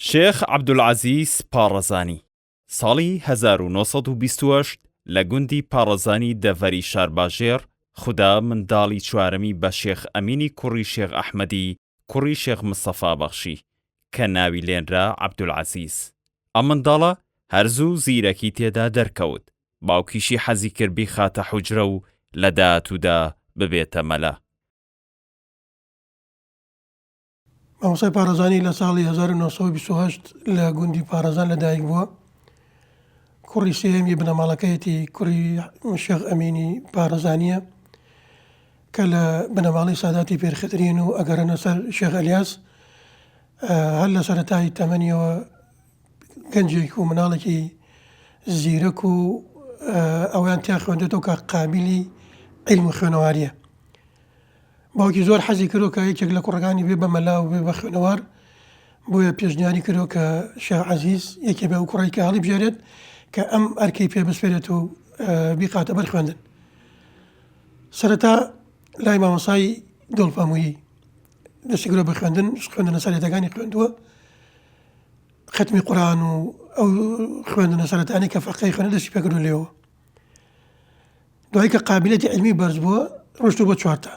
شێخ عەبدولعەزیز پارەزانی ساڵی 1928 لە گوندی پارەزانی دەڤەری شارباژێر خودا منداڵی چوارەمی بە شێخ ئەمینی کوڕی شێخ ئەحمەدی کوڕی شێخ مستەفا بەخشی کە ناوی لێنرا عەبدولعەزیز. ئەم منداڵە هەرزوو زیرەکی تێدا دەرکەوت، باوکیشی حەزی کرد بیخاتە حوجرە و لە داهاتوودا ببێتە مەلا. مامۆستای پارەزانی لە ساڵی 1928 لە گوندی پارەزان لەدایک بووە. کوڕی سێمی بنەماڵەکەیەتی کوڕی شێخ ئەمینی پارەزانیە کە لە بنەماڵی ساداتی پێرخەترین و ئەگەرەنە سەر شێخ ئەلیاس هەر لە سەرەتای تەمەنیەوە گەنجێک و مناڵێکی زیرەک و ئەویان تیا خوێندێتەوە کە قابلی عیلم و خوێنەواریە. باوکی زۆر حەزی کردو کە یەکێک لە کوڕەکانی بێ بە مەلا و بێ بە خوێنەوار، بۆیە پێشنیاری کردو کە شێخ عەزیز یەکێ بێ و کوڕی کە هەڵی بژێرێت کە ئەم ئەرکەی پێ بسپێرێت و بیقاتە بەر خوێندن. سەرەتا لای مامۆستای دڵفەموویی دەستی کردووە بە خوێندنە سەرەتەکانی خوێندووە، ختمی قورئان و ئەو خوێندنە سەرەتانی کە فەقەی خوێنە دەستی پێ کردو لێەوە. دوایی کە قابلیەتی عیلمی بەرز بووە ڕۆشتووە بۆ چوارتە.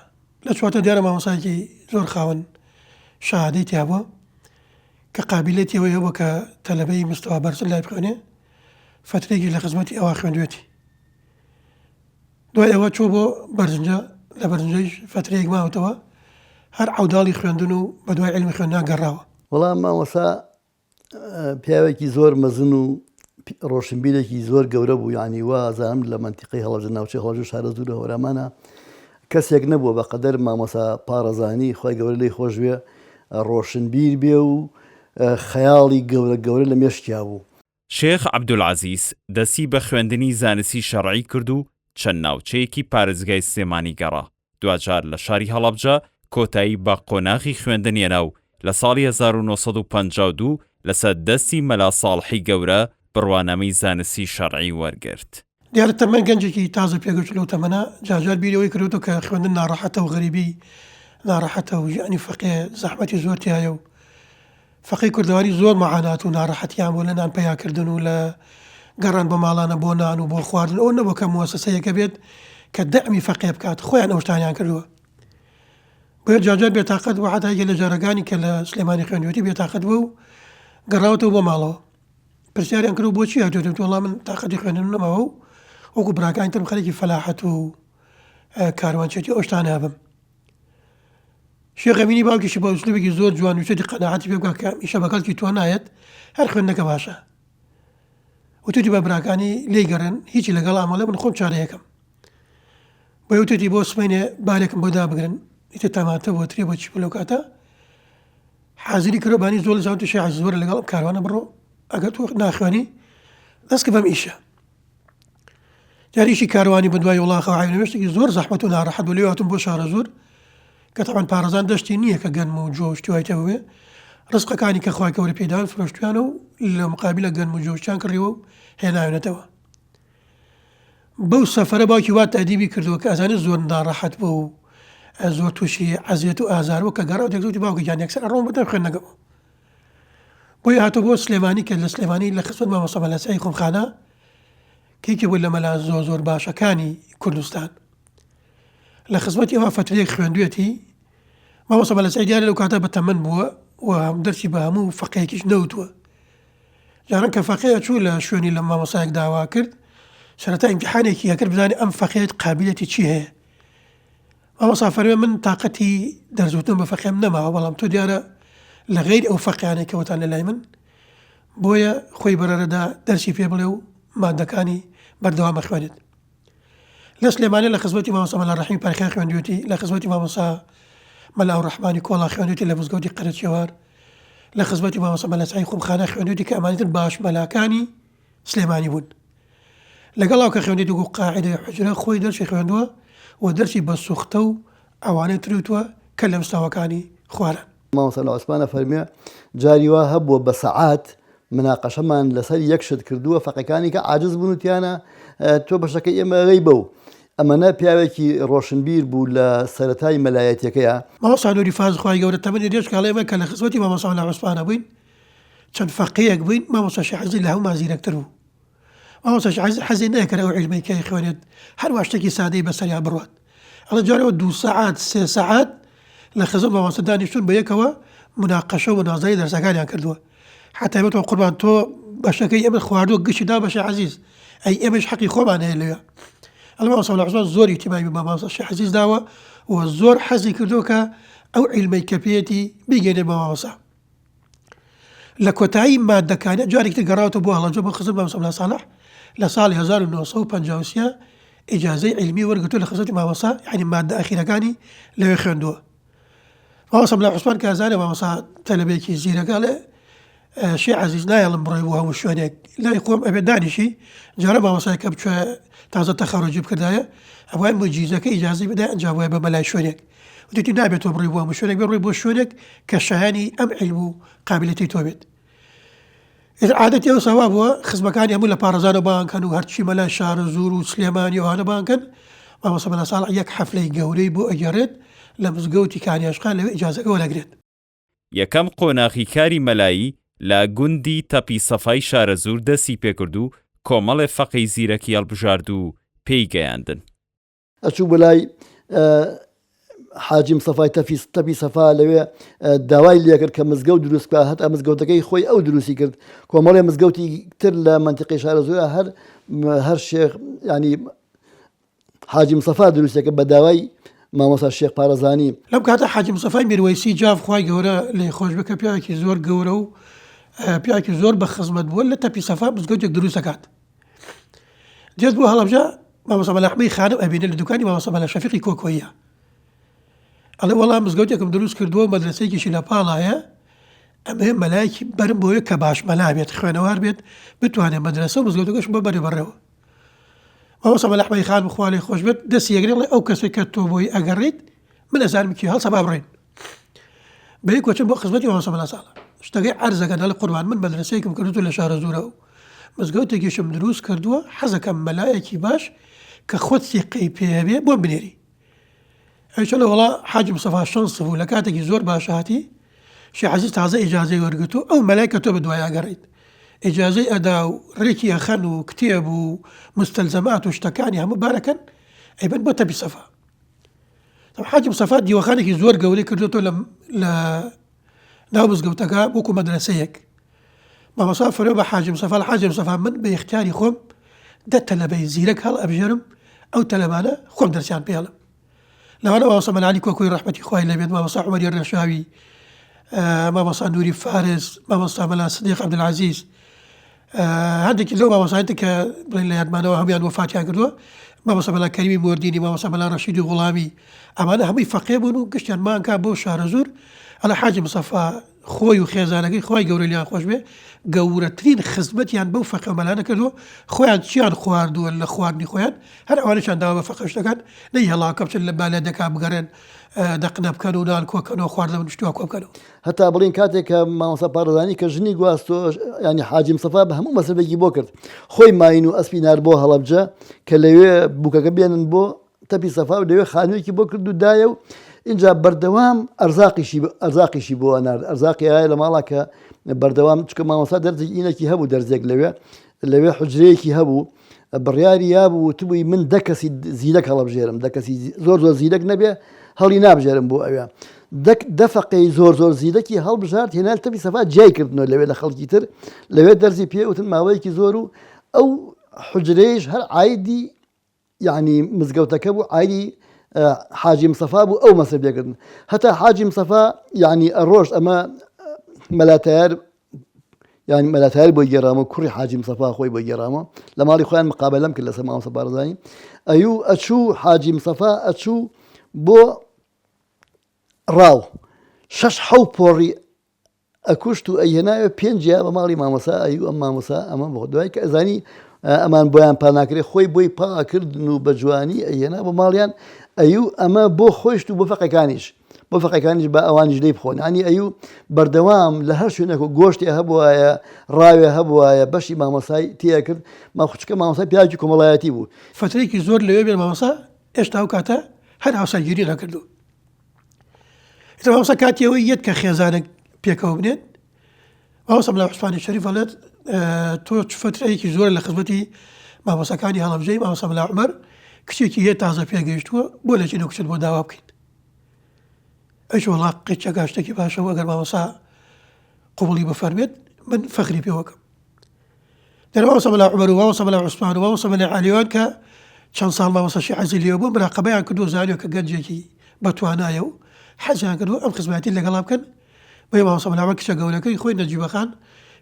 لە چوارتە دیارە مامۆستایەکی زۆر خاوەن شەهادەی تیا بووە کە قابلیەتی ئەوەیە بووە کە تەلەبەی مستەوا بەرزن لای بخوێنێ، فترێکی لە خزمەتی ئەوە خوێندوێتی. دوای ئەوە چوو بۆ بەرزنجە، لە بەرزنجەیش فترەیەک ماوەتەوە هەر عەوداڵی خوێندن و بە دوای عیلمی خوێندنان گەڕاوە. وەڵام مامۆستا پیاوێکی زۆر مەزن و ڕۆشنبیرێکی زۆر گەورە بوو، یعنی وازانم لە مەنتیقەی هەڵەبجە ناوچەی هەڵەبجە و شارە زوورە هەورامانە کەسێک نەبووە بە قەدەر مامۆستا پارەزانی خۆی گەورە لێی خۆش بێ، ڕۆشنبیر بێ و خەیاڵی گەورە لە مێشکیا بوو. شێخ عەبدولعەزیز دەستی بە خوێندنی زانستی شەرعی کرد و چەند ناوچەیەکی پارێزگای سلێمانی گەڕا. دوجار لە شاری هەڵەبجە کۆتایی بە قۆناغی خوێندنێنا و لە ساڵی 1952 لەسەر دەستی مەلا ساڵحی گەورە بڕوانامەی زانستی شەرعی وەرگرت. دیارە تەمەن گەنجێکی تازە پێگەشت لەو تەمەنە جاجار بیرەوەی کردوتەوە کە خوێندن ناڕەحەتە و غەریبی ناڕەحەتە و ژیانی فەقێ زەحمەتی زۆر تایە و فەقەی کوردەواری زۆر مەعانات و ناڕەحەتیان بۆ لە نان پەیاکردن و لە گەڕان بە ماڵانە بۆ نان و بۆ خواردن، ئەوە نەبوو کە موەسسەیەکە بێت کە دەعمی فەقێ بکات، خۆیان ئەو شتانیان کردووە. بۆیە جاجار بێتاقەت بوو حتا لە جارەکانی کە لە سلێمانی خوێندوێتی بێتاقەت بوو و گەڕاوەتەوە بۆ ماڵەوە. پرسیاریان کرد بۆچی هاتوێتەوە؟ وەڵام من تاقەتی خوێندن نەماوە و وەکو براکانی ترم خەڵێکی فەلاحەت و کاروانچێتی ئەو شتانە هەبم. شێخ ئەمینی باوکیشی بە ئوسلوبێکی زۆر جوان وشێتی قەناعەتی پێ بکات کە ئیشە بەکەڵکی تۆ نایەت، هەر خوێندنەکە باشە. وتوتی بە براکانی لێی گەڕێن هیچی لەگەڵ ئامەڵێ من خۆم چارەیەکەم. بۆیە وتوتی بۆ سمێنێ بارێکم بۆ دابگرن، ئیتر تاماتە بۆ ترێ بۆچی بلەو کاتە حازری کردوبانی زۆر لە زاوتی شێخ عەزیز وەرە لەگەڵ کاروانە بڕۆ، ئەگەر تۆ ناخوێنی دەستکە بەم ئیشە. جاریشی کاروانی بە دوای وڵاخە و عینەوێشتێکی زۆر زەحمەت و ناڕەحەت بوو، لێ هاتم بۆ شارە زۆر کە تەمان پارەزان دەشتی نییە کە گەنم و جۆشتی وایتەوە بێ، ڕزقەکانی کە خوای گەورە پێدان فرۆشتویانە و لە مقابلە گەنم و جۆشتیان کڕیوە و هێناوێنێتەوە. بەو سەفەرە باوکی وات تەئدیبی کردووە کە ئەزانێت زۆر ناڕەحەت بوو و زۆر تووشی عەزیەت و ئازار بوو کە گەڕاو دەکەوتی باوکەیان یەکسەر ئەڕۆم بەدەم خوێندنەکەەوە. بۆیە هاتۆ بۆ سلێمانی کە لە سلێمانی لە خزمەت مامۆستا مەلاسایی خۆمخانە کەیەکی بوو لە مەلا زۆر باشەکانی کوردستان. لە خزمەتی ئەوە فترەیەک خوێندوێتی، مامۆستا مەلاسایی دیارە لەو کاتە بەتەمەن بووە و دەرسی بە هەموو فەقەیەکیش نەوتووە. جاران کە فەقەیە چوو لە شوێنی لە مامۆستایەک داوا کرد، سەرەتا ئیمتیحانێکی هەکرد بزانێ ئەم فەقەیەت قابلیەتی چی هەیە. مامۆستا فەرمووی من تاقەتی دەرزوتن بە فەقێم نەماوە، بەڵام تۆ دیارە لە غەیر ئەو فەقیانێک کەوتان لە لای من، بۆیە خۆی بەرەرەدا دەرسی پێ بڵێ و مادەکانی بەردەوام خوێنێت. لە سلێمانی لە خزمەتی مامۆستا مەلا ڕەحیمی پەرخیان خوێندوێتی، لە خزمەتی مامۆستا مەلا ڕەحمانی کۆڵا خوێندوێتی لە بزگەوتی قەرەچێوار، لە خزمەتی مامۆستا مەلاسایی خۆمخانە خوێندوێتی کە ئەمانیتر باش مەلاکانی سلێمانی بوون. لەگەڵ ئەو کە خوێندێتی و قاعیدەی حوجرە خۆی دەرسی خوێندووە و دەرسی بە سوختە و ئەوانەی تروتووە کە لە مستاوەکانی خوارن. مامۆستا عوسمانە فەرمیێ جاری وا هەبووە بە سەعات مناقەشەمان لەسەر یەک شت کردووە، فەقەکانی کە عاجز بوون وتیانە تۆ بەشەکەی ئێمە غەیبە و ئەمەنە پیاوێکی ڕۆشنبیر بوو لە سەرەتای مەلایەتیەکەیە. مامۆستا نووری فازخوای گەورە تەمەنی دێش کاڵێمە کە لە خزمەتی مامۆستا مەلا عوسمانە بووین، چەند فەقەیەک بووین مامۆستا شێخ عەزیز لە هەمومان زیرەکتر بوو. مامۆستا شێخ عەزیز حەزی نەکرد ئەو عیلمەی کەی خوێنێت هەروە شتێکی سادەی بەسەریان بڕوات. ئەڵێ جارەوە 2 سەعات 3 سەعات لە خزم مامۆستا دانیشتون بە یەکەوە مناقەشە و منازەرەی دەرسەکانیان کردووە. حتا بێتەوە قوربان تۆ بەشەکەی ئێمە خواردووە گشتی دا بە شێخ عەزیز ئەی ئێمەش حەقی خۆمان هەیە لەوێ. ئەڵێ مامۆستا سەمەح عوسمان زۆر ئیتیمامی بە مامۆستا شێخ عەزیز داوە و زۆر حەزی کردووە کە ئەو عیلمەی کە پێیەتی بیگەێنێ بە مامۆستا. لە کۆتایی مادەکانە جارێکی گەڕاوەتە بۆ هەڵەنجە بۆ خزم مامۆستا مەلا ساڵح لە ساڵی 1953 ئیجازەی عیلمی وەرگرتووە لە خزمەتی مامۆستا، یعنی مادە ئەخیرەکانی لەوێ خوێندووە. مامۆستا مەلا عوسمان کە ئەزانێ مامۆستا تەلەبەیەکی زیرەکە لێ شێخ عەزیز نایەڵم بڕۆی بۆ هەموو شوێنێک لای خۆم ئەبێ دانیشی جارە مامۆستای کە بچووە تازە تەخەڕوجی بکردایە ئەوان مجیزەکە ئیجازەی بدای ئەنجام وایە بە مەلای شوێنێک وتی نابێتەوە بڕۆی بۆ هەموو شوێنێک بڕۆی بۆ شوێنێک کە شایانی ئەم عیلم و قابلیەتی تۆ بێت. عادەتی ئەو سەوا بووە خزمەکانی هەموو لە پارێزانە بانکەن و هەرچی مەلای شار و زور و سلێمانی ئەوانە بانکەن. مامۆستا مەلا ساڵح یەک حەفلەی گەورەی بۆ ئەگەڕێت لە مزگەوتی کانیاشقان لەوێ ئیجازەکە وەرەگرێت. یەکەم قۆناغیکاری مەلایی لە گوندی تەپی سەفای شارە زوور دەستی پێکرد و کۆمەڵێ فەقەی زیرەکی هەڵبژارد و پێی گەیاندن. ئەچوو بەلای حاجی مستەفای تەپی سەفا لەوێ داوای لێ کرد کە مزگەوت دروست بکات. هەتا مزگەوتەکەی خۆی ئەو دروستی کرد. کۆمەڵێ مزگەوتی تر لە منتیقەی شارە زوورە هەر شێخ ینی حاجی مستەفا دروستەکە بە داوای مامۆستا شێخ پارەزانی. لەم کاتە حاجی مستەفای میروەیسی جاف خوای گەورە لێی خۆش بکە پیاوێکی زۆر گەورە و پیاوێکی زۆر بە خزمەت بووە لە تەپی سەفا مزگەوتێک دروست دەکات. دێت بۆ هەڵەبجە مامۆستا مەلا ئەحمەدی خانم ئەبینێ لە دوکانی مامۆستا مەلا شەفیقی کۆکۆیە. ئەڵێ وەڵام مزگەوتێکم دروست کردووە مەدرسەیەکیشی لە پاڵایە ئەمێ مەلایەکی بەرم بۆیە کە باش مەلا بێت خوێنەوار بێت بتوانێت مەدرسە و مزگەوتەکەش بە بەرەوە. مامۆستا مەلا ئەحمەدی خانم خوا لێی خۆش بێت دەستی یەگرێ ئەو کەسێک کە تۆ بۆی ئەگەڕیت من ئەزانم کی هەڵسە با بڕێن. بەیەک وەچن بۆ خزمەتی مامۆستا مەلا ساڵح شتەکەی عەرزەکەن هەڵێ قوربان من مەدرسەیەکم کردووە لە شارە زوورە و مزگەوتێکیشم دروست کردووە حەزەکەم مەلایەکی باش کە خۆت ثیقەی پێ هەبێ بۆ بنێری. ئەیچە لە وەڵا حاجی مستەفا شەنس بوو لە کاتێکی زۆر باش هاتی شێخ عەزیز تازە ئیجازەی وەرگرتووە ئەو مەلای کە تۆ بەدوای ئەگەڕیت ئیجازەی ئەدا و ڕێکی ئەخەن و کتێب و مستەلزەمات و شتەکانی هەموو بارەکەن ئەیبەن بۆ تەپی سەفا. حاجی مستەفا دیوەخانێکی زۆر گەورەی کردوێتەوە لە ناو مزگەوتەکە وەکو مەدرسەیەک. مامۆستا فەرمووی بە حاجی مستەفا حاجی مستەفا من بە اختیاری خۆم 10 تەلەبەی زیرەک هەڵ ئەبژێرم ئەو تەلەبانە خۆم دەرسیان پێڵم. لەوانە مامۆستا مەلا کۆکۆی ڕەحمەتی خوای لەبێت مامۆستا عومەری ڕێشاوی مامۆستا نووری فارس مامۆستا مەلا سدیق عەبدولعەزیز هەندێکی لەو مامۆستایانە کە بڵێن لە یادمانەوە هەمویان وەفاتیان کردووە مامۆستا مەلا کەریمی موردینی مامۆستا مەلا ڕەشیدی غوڵامی ئەمانە هەمووی فەقێ بوون و گشتیان مانکا بۆ شارە زوور. ئەڵێ حاجی مستەفا خۆی و خێزانەکەی خوای گەورە لیان خۆش بێ گەورەترین خزمەتیان بەو فەقە مەلانە کردووە خۆیان چیان خواردووە لە خواردنی خۆیان هەر ئەوانەشان داوا بە فەقەشتەکان نەی هەڵاکە بچن لە بالێدەکا بگەڕێن دەقنە بکەن و نان کۆکەنەوە خواردنەوە شتووە کۆبکەنەوە. هەتا بڵین کاتێک کە مامۆستا پارەزانی کە ژنی گواستۆ ینی حاجی مستەفا بە هەموو مەسەبێکی بۆ کرد خۆی ماین و ئەسپی نار بۆ هەڵەبجە کە لەوێ بووکەکە بێنن بۆ تەپی سەفا و لەوێ خانوویەکی بۆ کرد و دایە و اینجا بەردەوام ئەرزاقیشی بۆ ئەنار ئەرزاقی هەیە لە ماڵە کە بەردەوام چکە مامۆستا دەرزێک ئینەکی هەبوو دەرزێک لەوێ حوجرەیەکی هەبوو بڕیاری یابوو توبووی من 10 کەسی زیرەک هەڵەبژێرم 10 کەسی زۆر زیرەک نەبێ هەڵی نابژێرم بۆ ئەوێ 10 فەقەی زۆر زیرەکی هەڵبژارد هێنال تەپی سەفا جای کردنەوە لەوێ لە خەڵکی تر لەوێ دەرزی پێ وتن ماوەیەکی زۆر و ئەو حوجرەیەش هەر عایدی یعنی مزگەوتەکە بوو عایدی حاجی مستەفا بوو ئەو مەسەر بێکردن هەتا حاجی مستەفا یعنی ئەڕۆژ ئەمە مەلاتایار بۆی گێڕامە کوڕی حاجی مستەفا خۆی بۆی گێڕامە لە ماڵی خۆیان مقابلەم کرد لەسەر مامۆستا پارەزانی ئەیوو ئەچوو حاجی مستەفا ئەچوو بۆ ڕاو 6 پۆڕی ئەکوشت و ئەیهێناوە 5 بە ماڵی مامۆستا ئەیوو ئەم مامۆستا ئەمە بۆ دوای کە ئەزانی ئەمان بۆیان پاناکرێ خۆی بۆی پاکردن و بە جوانی ئەیهێنا بە ماڵیان ئەیوو ئەمە بۆ خۆشت و بۆ فەقەکانیش بە ئەوانیش لێی بخۆن ینی ئەیوو بەردەوام لە هەر شوێنێک و گۆشتی هەبوایە ڕاوێ هەبوایە بەشی مامۆسای تیا کرد ماخچکە مامۆسای پیاوێکی کۆمەڵایەتی بوو فترەیەکی زۆر لەوێ بێ مامۆستا هێشتا ئەو کاتە هەر هاوسەرگیری نەکردو. مامۆستا کاتیەوەی یەت کە خێزانێک پێکەوە بنێت مامۆستا مەلا عوسمانی شەریف دەڵێت تۆ فترەیەکی زۆر لە خزمەتی مامۆسەکانی هەڵەبجەی مامۆستا مەلا عومەر کچێکی هەیە تازە پێگەیشتووە بۆ لە چینە کچت بۆ داوا بکەیت. ئەیش وەڵا قیچەکە شتێکی باشەوە ئەگەر مامۆستا قوبڵی بفەرمێت من فەخری پێوەکەم. دەرەوە مامۆستا مەلا عومەر و مامۆستا مەلا عوسمان و مامۆستا مەلا عەلیوان کە چەند ساڵ مامۆستاشی حەزی لێوە بوو مراقەبەیان کردووە زانیوە کە گەنجێکی بەتوانایە و حەزیان کردووە ئەم خزمەتی لەگەڵا بکەن. بۆیە مامۆستا مەلا عومەر کچە گەورەکەی خۆی نەجیبەخان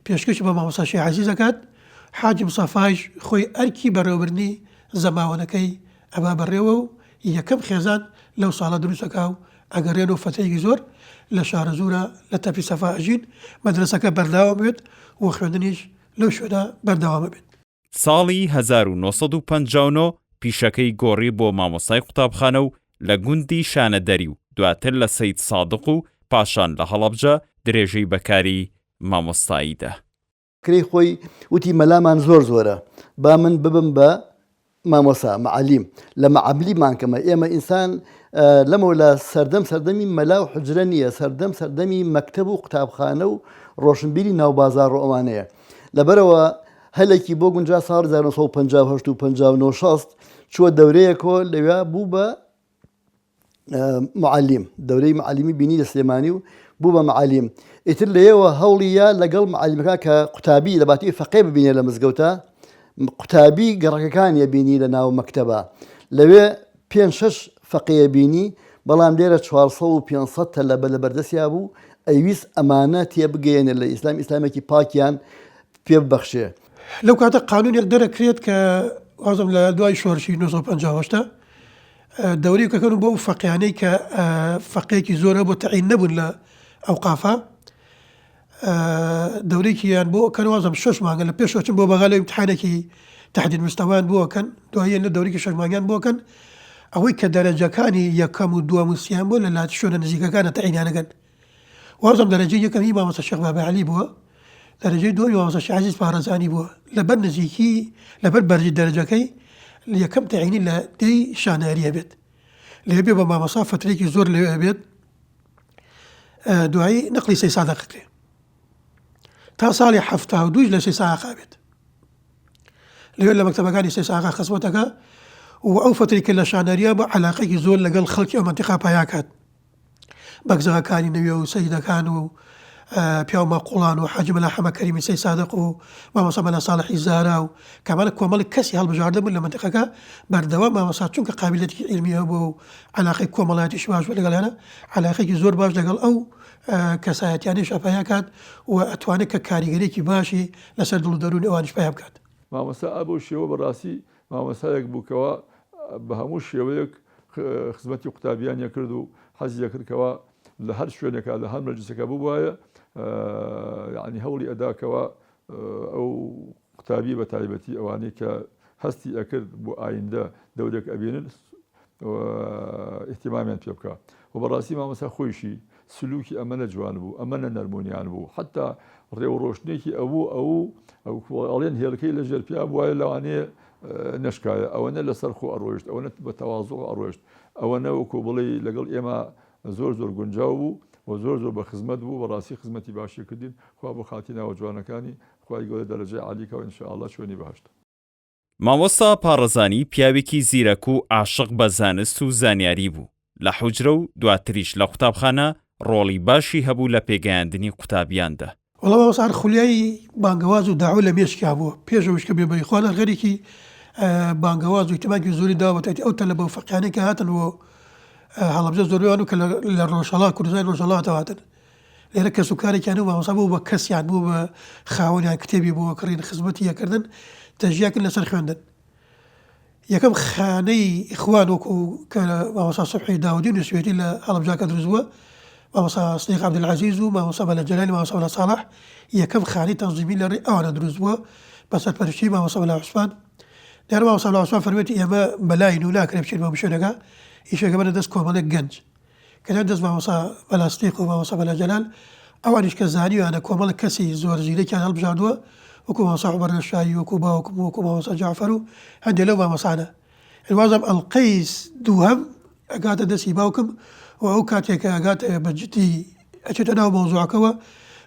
پێشکەش بە مامۆستاشی عەزیز دەکات. حاجی مستەفایش خۆی ئەرکی بەڕێوەبردنی زەماوەنەکەی ئەبا بەڕێوە و یەکەم خێزان لەو ساڵە دروستەکا و ئەگەڕێنەوە فەتەیەکی زۆر لە شارە زوورە لە تەپی سەفا ئەژین مەدرسەکە بەرداوام بێت و خوێندنیش لەو شوێنە بەردەوامە بێت. ساڵی 1959 پیشەکەی گۆڕی بۆ مامۆستای قوتابخانە و لە گوندی شانەدەری و دواتر لە سەید سادق و پاشان لە هەڵەبجە درێژەی بەکاری مامۆستاییدا. کری خۆی وتی مەلامان زۆرە با من ببم بە مامۆسا معلیم لە معەبلیمان کەمە ئێمە ئینسان لەمە لە سەردەمی مەلا و حجرە نییە سەردەمی مەکتەب و قوتابخانە و ڕۆشنبیری ناوبازار و ئەوانەیە لەبەرەوە هەلێکی بۆ گونجا ساڵ 1950 و 59 چووە دەورەیەکۆ لەوێ بوو بە معلیم دەورەی معلیمی بینی لە سلێمانی و بوو بە معلیم ئیتر لەیەوە هەوڵیە لەگەڵ معلیمەکە کە قوتابی لە باتی فەقێ ببینێ لە مزگەوتە قوتابی گەڕەکەکانیە بینی لە ناو مەکتەبە لەوێ 5-6 فەقەیە بینی بەڵام لێرە 400 و 500 تەلەبە لە بەردەستیا بوو ئەویست ئەمانە تێبگەێنێت لە ئیسلامێکی پاکیان پێ ببەخشێ. لەو کاتە قانونێک دەرەکرێت کە وازم لە دوای شۆڕشی 1950 دەوری کەکەن بۆ فەقیانەی کە فەقەیەکی زۆرە بۆ تەعین نەبوون لە ئەوقافە دەورێکیان بۆ کەنوازم 6 مانگە لە پێشوەچن بۆ بەغا لە ئیمتحانێکی تحدید مستەوایان بووەکەن دوایە لە دەورێکی 6 مانگیان بۆکەن ئەوەی کە دەرەجەکانی یەکەم و دووەم و سیان بۆ لە لاتی شوێنە نزیکەکانە تەعینیانەکەن. وازم دەرەجەی یەکەمی مامۆستا شێخ بابەعەلی بووە دەرەجەی دووەمی مامۆستا عەزیز پارەزانی بووە لەبەر نزیکی لەبەر بەرزی دەرەجەکەی یەکەم تەعینی لە دەی شاناریە بێت لێ بێ بە مامۆستا فترێکی زۆر لەوێ بێت دوایی نەقلی سەی سادق کرێ تا ساڵی 72 لە سەی ساقا بێت لەوێ لە مەکتەبەکانی سەی ساقا خزمەتەکە و ئەو فترێکە لە شاناریە بە عەلاقەیەکی زۆر لەگەڵ خەڵکی ئەو مەنتیقا پایاکات بەگزەکانی نەوێ و سەیدەکان و پیاو مەقوڵان و حاجی مەلا حەمە کەریمی سەی سادق و مامۆستا مەلا ساڵحی زارا و کامانە کۆمەڵی کەسی هەڵبژاردە بوون لە مەنتیقەکە بەردەوام مامۆستا چونکە قابلیەتی علمی هەبوو و عەلاقەی کۆمەڵایەتیش باش بوو لەگەڵ هەنە عەلاقەیەکی زۆر باش لەگەڵ ئەو کەسایەتیانیش ئەپایاکات و ئەتوانێت کە کاریگەریەکی باشی لەسەر دڵ و دەروونی ئەوانیش پیا بکات. مامۆستا ئەبوو شێوە بەڕاستی مامۆستایەک بووکەوە بە هەموو شێوەیەک خزمەتی قوتابیانە کرد و حەزیە کردکەوە لە هەر شوێنێکە لە هەر مەجلیسەکە بوو وایە یعنی هەوڵی ئەداکەوە ئەو قوتابی بە تایبەتی ئەوانەی کە هەستی ئەکرد بۆ ئایندە دەورێک ئەبێنن ئیحتیمامیان پێ بکە و بەڕاستی مامۆستا خۆیشی سلوکی ئەمەنە جوان بوو ئەمەنە نەرمونیان بوو حتا ڕێوڕۆشتێکی ئەڵێن هێلکەی لە ژێرپیا وایە لەوانەیە نشکایە ئەوەنە لەسەر خۆ ئەڕۆیشت ئەوەنە بە تەواضع ئەڕۆیشت ئەوەنە وەکو بڵێ لەگەڵ ئێمە زۆر گونجاو بوو و زۆر بە خزمەت بوو بەڕاستی خزمەتی باشی کردین خوا بۆ خاتی ناوە جوانەکانی خوای گەورە دەرەجەی عالیکەوە ئینشاءالله شوێنی بەهەشت. مامۆستا پارەزانی پیاوێکی زیرەک و عاشق بە زانست و زانیاری بوو لە حوجرە و دواتریش لە قوتابخانە ڕۆڵی باشی هەبوو لە پێگەیاندنی قوتابیاندا. وەڵام مامۆستا خولیای بانگەواز و داعوە لە مێشکیا بووە پێشەوەش کە بێبەی خوانە غەرێکی بانگەواز و ئیتیماکی زۆری داوەتێتی ئەو تەلەبە و فەقیانێکە هاتن و هەڵەبجە زۆریان و کە لە ڕۆژهەڵا کوردستانی ڕۆژهەڵاتەوە هاتن لێرە کەس و کارێکیان و مامۆستا بوو بە کەسیان بوو بە خاوەنیان کتێبی بووە کڕین خزمەتی یەکردن تەژیاکردن لەسەر خوێندن. یەکەم خانەی ئیخوان وەکو کە مامۆستا سوبحی داودی و نوێتی لە هەڵەبجاکە دروست بووە مامۆستا سدیق عەبدولعەزیز و مامۆستا مەلا جەلالی مامۆستا مەلا ساڵح یەکەم خانەی تەنزیمی لەڕێی ئەوانە دروست بووە بە سەرپەرشتی مامۆستا مەلا عوسمان. دیارە مامۆستا مەلا عوسمان فەرمێتی ئێمە بەلاین و ناکرێ بچین بە شوێنەکە ئیشەکە بەنە دەست کۆمەڵێک گەنج کە دەست مامۆستا مەلا سدیق و مامۆستا مەلا جەلال ئەوانیش کە زانیوانە کۆمەڵێک کەسی زۆر زیرەکیان هەڵبژاردووە وەکو مامۆستا عومەر رەشایی وەکو باوکم وەکو مامۆستا جعفەر و هەندێک لەو مامۆستانە. الوازم ئەڵقەیس دووهەم ئەگاتە دەستی باوکم و ئەو کاتێکە ئەگاتە بەجددی ئەچێتە ناو مەوزوعەکەوە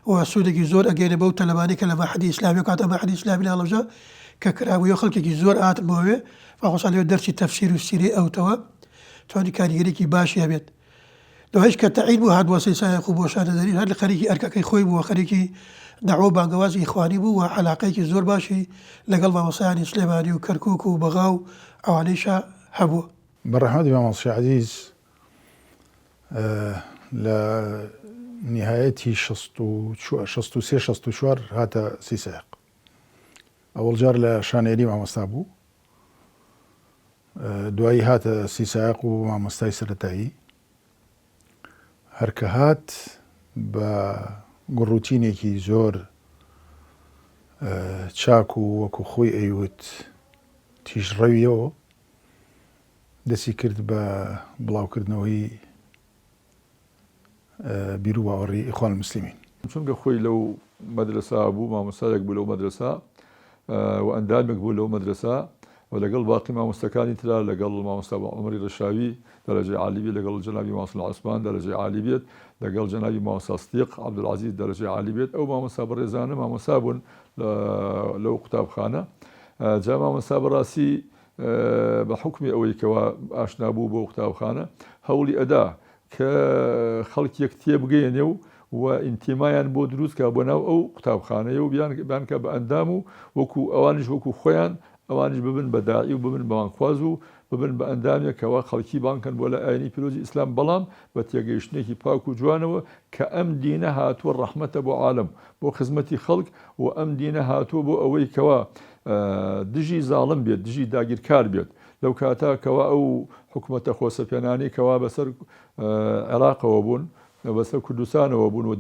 و سوودێکی زۆر ئەگەێنێ بەو تەلەبانی کە لە ماحەدی ئیسلامی کات ماحەدی ئیسلامی لە هەڵەبجە کە کراوی خەڵکێکی زۆر هاتن بۆوێ فخۆشا لێ دەرسی تەفسیر و سیرەی ئەوتەوە توانی کاریگەرێکی باشی هەبێت لەوەش کە تەعین بوو هات وەسەی سایق و بۆ شانەدەری هەر لە خەریکی ئەرکەکەی خۆی بووە خەریکی داعوە بانگەوازی ئیخوانی بوو و عەلاقەیەکی زۆر باشی لەگەڵ مامۆستایانی سلێمانی و کەرکووک و بەغا و ئەوانەیشا هەبووە. بەڕەحمەتی مامۆستا عەزیز لە نهایەتی 63-64 هاتە سی سایق. ئەوەڵ جار لە شانێری مامۆستا بوو، دوایی هاتە سی سایق و مامۆستای سەرەتایی. هەرکە هات بە گوڕوتینێکی زۆر چاک و وەکو خۆی ئەیوت تیژڕەویەوە دەستی کرد بە بڵاوکردنەوەی بیر و باوەڕی ئیخوان المسلمین. چونکە خۆی لەو مەدرسە بوو، مامۆستایەک بوو لەو مەدرسە و ئەندامێک بوو لەو مەدرسە و لەگەڵ باقی مامۆستەکانی ترا لەگەڵ مامۆستا عومەری ڕەشاوی دەرەجەی عالی بێت، لەگەڵ جەنابی مامۆستا عوسمان دەرەجەی عالی بێت، لەگەڵ جەنابی مامۆستا سدیق عەبدولعەزیز دەرەجەی عالی بێت. ئەو مامۆستا بەڕێزانە مامۆستا بوون لەو قوتابخانە. جا مامۆستا بەڕاستی بە حکمی ئەوەی کەوا ئاشنا بوو بۆ قوتابخانە هەوڵی ئەدا کە خەڵکیەک تێبگەێنێ و ئینتیمایان بۆ دروستکە بۆ ناو ئەو قوتابخانەیە و بیانکە بە ئەندام و وەکو ئەوانش وەکو خۆیان ئەوانش ببن بە داعی و ببن بەوانخواز و ببن بە ئەندامێکەوە خەڵکی بانکەن بۆ لە ئاینی پیرۆزی ئیسلام، بەڵام بە تێگەیشتنێکی پاک و جوانەوە کە ئەم دینە هاتووە ڕەحمەتە بۆ عالم، بۆ خزمەتی خەڵک و ئەم دینە هاتووە بۆ ئەوەی کەوا دژی زاڵم بێت، دژی داگیرکار بێت. لەو کاتاکەوە ئەو حکومەتە خۆسەپێنانی کەوا بەسەر عێراقەوە بوون، بەسەر کوردستانەوە بوون و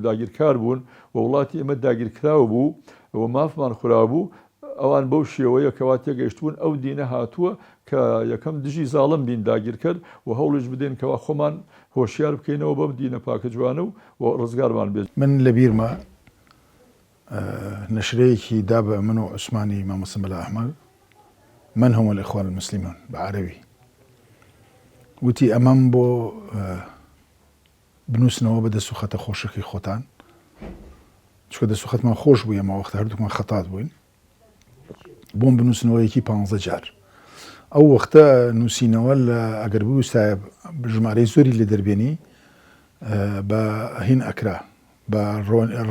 داگیرکار بوون و وڵاتی ئێمە داگیرکراوە بوو و مافمان خورا بوو، ئەوان بەو شێوەیە کەوا تێگەیشتبوون ئەو دینە هاتووە کە یەکەم دژی زاڵم بین داگیر کرد و هەوڵش بدەین کەوا خۆمان هۆشیار بکەینەوە بەم دینە پاکە جوانە و ڕزگارمان بێت. من لە بیرمە نشرەیەکی دا بە من و عوسمانی مامۆستا مەلا ئەحمەد من هم الإخوان المسلمون بعربي وتی ئەمەم بۆ بنووسنەوە بە دەسوخەتە خۆشەکەی خۆتان، چکە دەسوخەتمان خۆش بوو ئەمە وەختە هەردووکمان خەتات بووین، بۆم بنووسنەوە یەکی 15 جار. ئەو وەختە نووسینەوە لە ئەگەر بووستایە ژمارەی زۆری لێ دەربێنی بە هین ئەکرا بە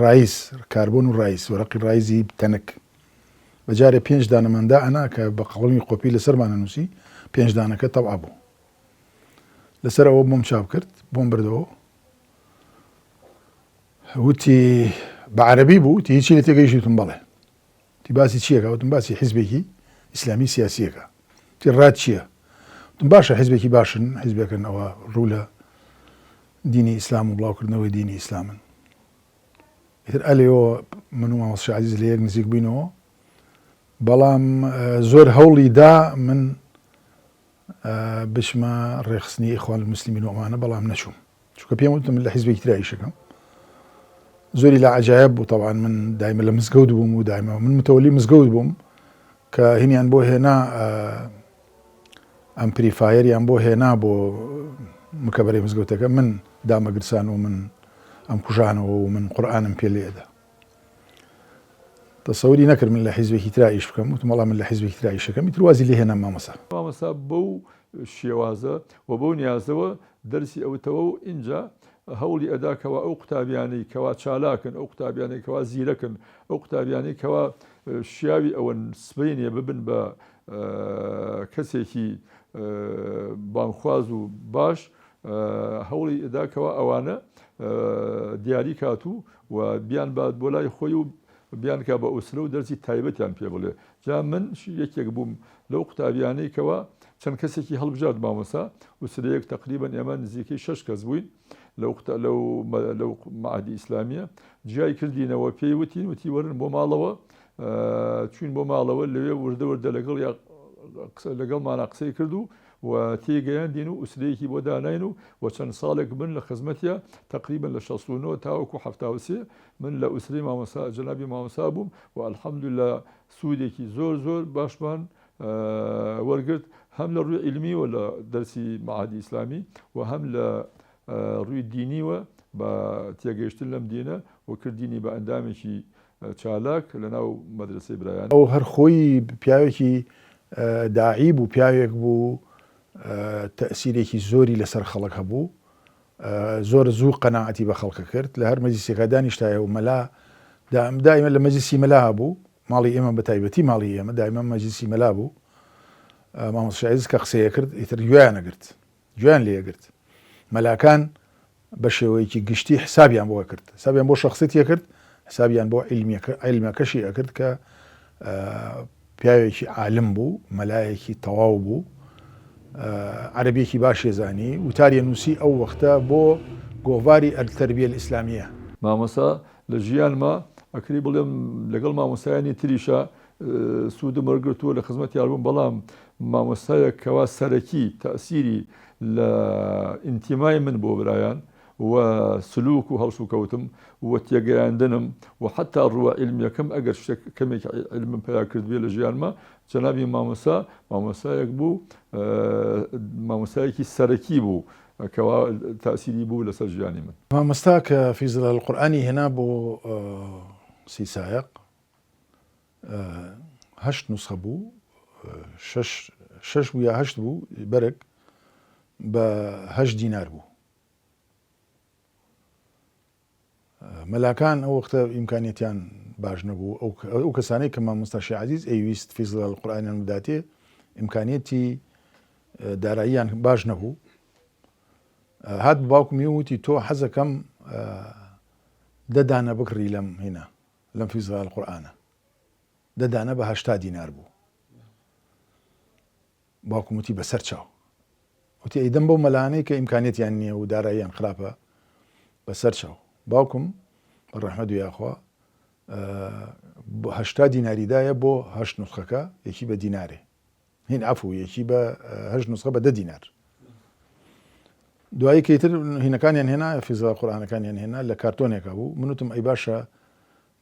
ڕایس کاربۆن و ڕایس وەرەقی ڕایزی تەنک بەجارێ 5 دانەماندا ئەنا کە بە قەڵمی قۆپی لەسەرمانە نووسی 5 دانەکە تەبع بوو. لەسەر ئەوە بۆم چاپ کرد، بۆم بردەوە، وتی بە عەرەبی بوو، تی هیچی لە تێگەیشتم بەڵێ، تی باسی چیەکە؟ وتم باسی حیزبێکی ئیسلامی سیاسیەکە. تی ڕات چییە؟ وتم باشە حیزبێکی باشن، حیزبێکن ئەوە ڕوو لە دینی ئیسلام و بڵاوکردنەوەی دینی ئیسلامن. ئیتر ئەلێەوە من و مامۆستا عەزیز لە یەک نزیک بووینەوە، بەڵام زۆر هەوڵی دا من بچمە ڕێخستنی ئیخوان المسلمین و ئەمانە، بەڵام نەچووم، چونکە پێم وتم لە حیزبێکی ترا ئیشەکەم. زۆری لە عەجایب بوو، طبعا من دایمە لە مزگەوت بووم و دایمە من متەوەلی مزگەوت بووم کە هینیان بۆ هێنا ئەمپلیفایەریان بۆ هێنا بۆ مکەبەرەی مزگەوتەکە، من دامەگرسان و من ئەم کوژانەوە و من قورئانم پێ لێدا. تەسەوری نەکرد من لە حیزبێکی ترا ئیش بکەم، وتم وەڵام من لە حیزبێکی ترا ئیشەکەم، ئیتر وازی لێ هێنام مامۆستا بەو شێوازە و بەو نیازەوە دەرسی ئەوتەوە و ئینجا هەوڵی ئەداکەوە ئەو قوتابیانەی کەوا چالاکن، ئەو قوتابیانەی کەوا زیرەکن، ئەو قوتابیانەی کەوا شیاوی ئەوەن سبەینێ ببن بە کەسێکی بانخواز و باش، هەوڵی ئەداکەوە ئەوانە دیاری کاتوو و بیان بات بۆ لای خۆی و بیانکە بە ئوسرە و دەرسی تایبەتیان پێ بڵێ. جا من یەکێک بووم لەو قوتابیانەی کەوا چەند کەسێکی هەڵبژارد مامۆستا، وسرەیەک تقریبەن ئێمە نزیکەی 6 کەس بووین لەو معهدی ئیسلامیە، جیای کردینەوە پێی وتی وەرن بۆ ماڵەوە، چوین بۆ ماڵەوە لەوێ وردە وردە لەگەڵمانە قسەی کرد و تێگەیاندین و ئوسرەیەکی بۆ داناین و چەند ساڵێک من لە خزمەتیە تقریبا لە 69 تاوەکو 73 من لە ئوسرەی مامۆستا جەنابی مامۆستا بووم و الحەمدولillah سوودێکی زۆر باشمان وەرگرت، هەم لە ڕووی علمی و لە دەرسی معهدی ئیسلامی و هەم لە ڕووی دینیوە بە تێگەیشتن لەم دینە وكرديني بأندامشي چالاک لەناو مەدرسەی برایان ئەو هەر خۆی پیاوێکی داعی بوو، پیاوێک بوو تەسیرێکی زۆری لەسەر خەڵک هەبوو، زۆر زوو قەناعەتی بە خەڵکە کرد، لە هەر مەجلیسێکا دانیشتایە و مەلا دائما لە مەجلیسی مەلا هەبوو، ماڵی ئێمە بە تایبەتی ماڵی ئێمە دائما مەجلیسی مەلا بوو. مامۆستا شایز کە قسەیە کرد ئیتر گوێیان نەگرت، گوێیان لێگرت. مەلاکان بە شێوەیەکی گشتی حسابیان بۆ کرد، حسابیان بۆ شەخصیەتیە کرد، حسابیان بۆ عیلمەکەشی ئەکرد کە پیاوێکی عالم بوو، مەلایەکی تەواو بوو، عەرەبیەکی باشێ زانی، وتاریە نووسی ئەو وەختە بۆ گۆڤاری ئەلتەربیە ئیسلامیە. مامۆستا لە ژیانما ئەکری بڵێم لەگەڵ مامۆستایانی تریشە سوودم وەرگرتووە لە خزمەتیان بووم، بەڵام مامۆستایەک کەوا سەرەکی تەئسیری لە ئینتیمای من بۆ برایان و سلوک و هەڵس و کەوتم و تێگەیاندنم و حتا ڕووە عیلمیەکەم ئەگەر شتێک کەمێک عیلمم پیا کردوێ لە ژیانمە جەنابی مامۆستایەک بوو، مامۆستایەکی سەرەکی بوو کەوا تەئسیری بوو لەسەر ژیانی من. مامۆستا کە فیزڵە القورئانی هێنا بۆ سی سایق 8 نوسخە بوو، 6 بوو یا 8 بوو بەرێک بە 8 دینار بوو. مەلاکان ئەو وەختە ئیمکانیەتیان باش نەبوو، ئەو کەسانەی کە مامۆستا شێخ عەزیز ئەیویست فیزڵە القورئانیان بداتێ ئیمکانیەتی داراییان باش نەبوو. هات باوکمی وتی تۆ حەزەکەم 10 دانە بکڕی لەم هێنا لەم فیزڵە القورئانە، 10 دانە بە 80 دینار بوو. باوکم وتی بەسەر چاو، وتی ئەیدەم بەو مەلانەی کە ئیمکانیەتیان نییە و داراییان خراپە بەسەر چاو. باوکم ڕەحمەت و یاخوا 80 دیناریدایە بۆ 8 نوسخەکە، یەکی بە دینارێ، هین عەفو یەکی بە 8 نوسخە بە 10 دینار. دوایی کەیتر هینەکانیان هێنا، فیزڵە قورئانەکانیان هێنا، لە کارتۆنێکە بوو. من وتم ئەی باشە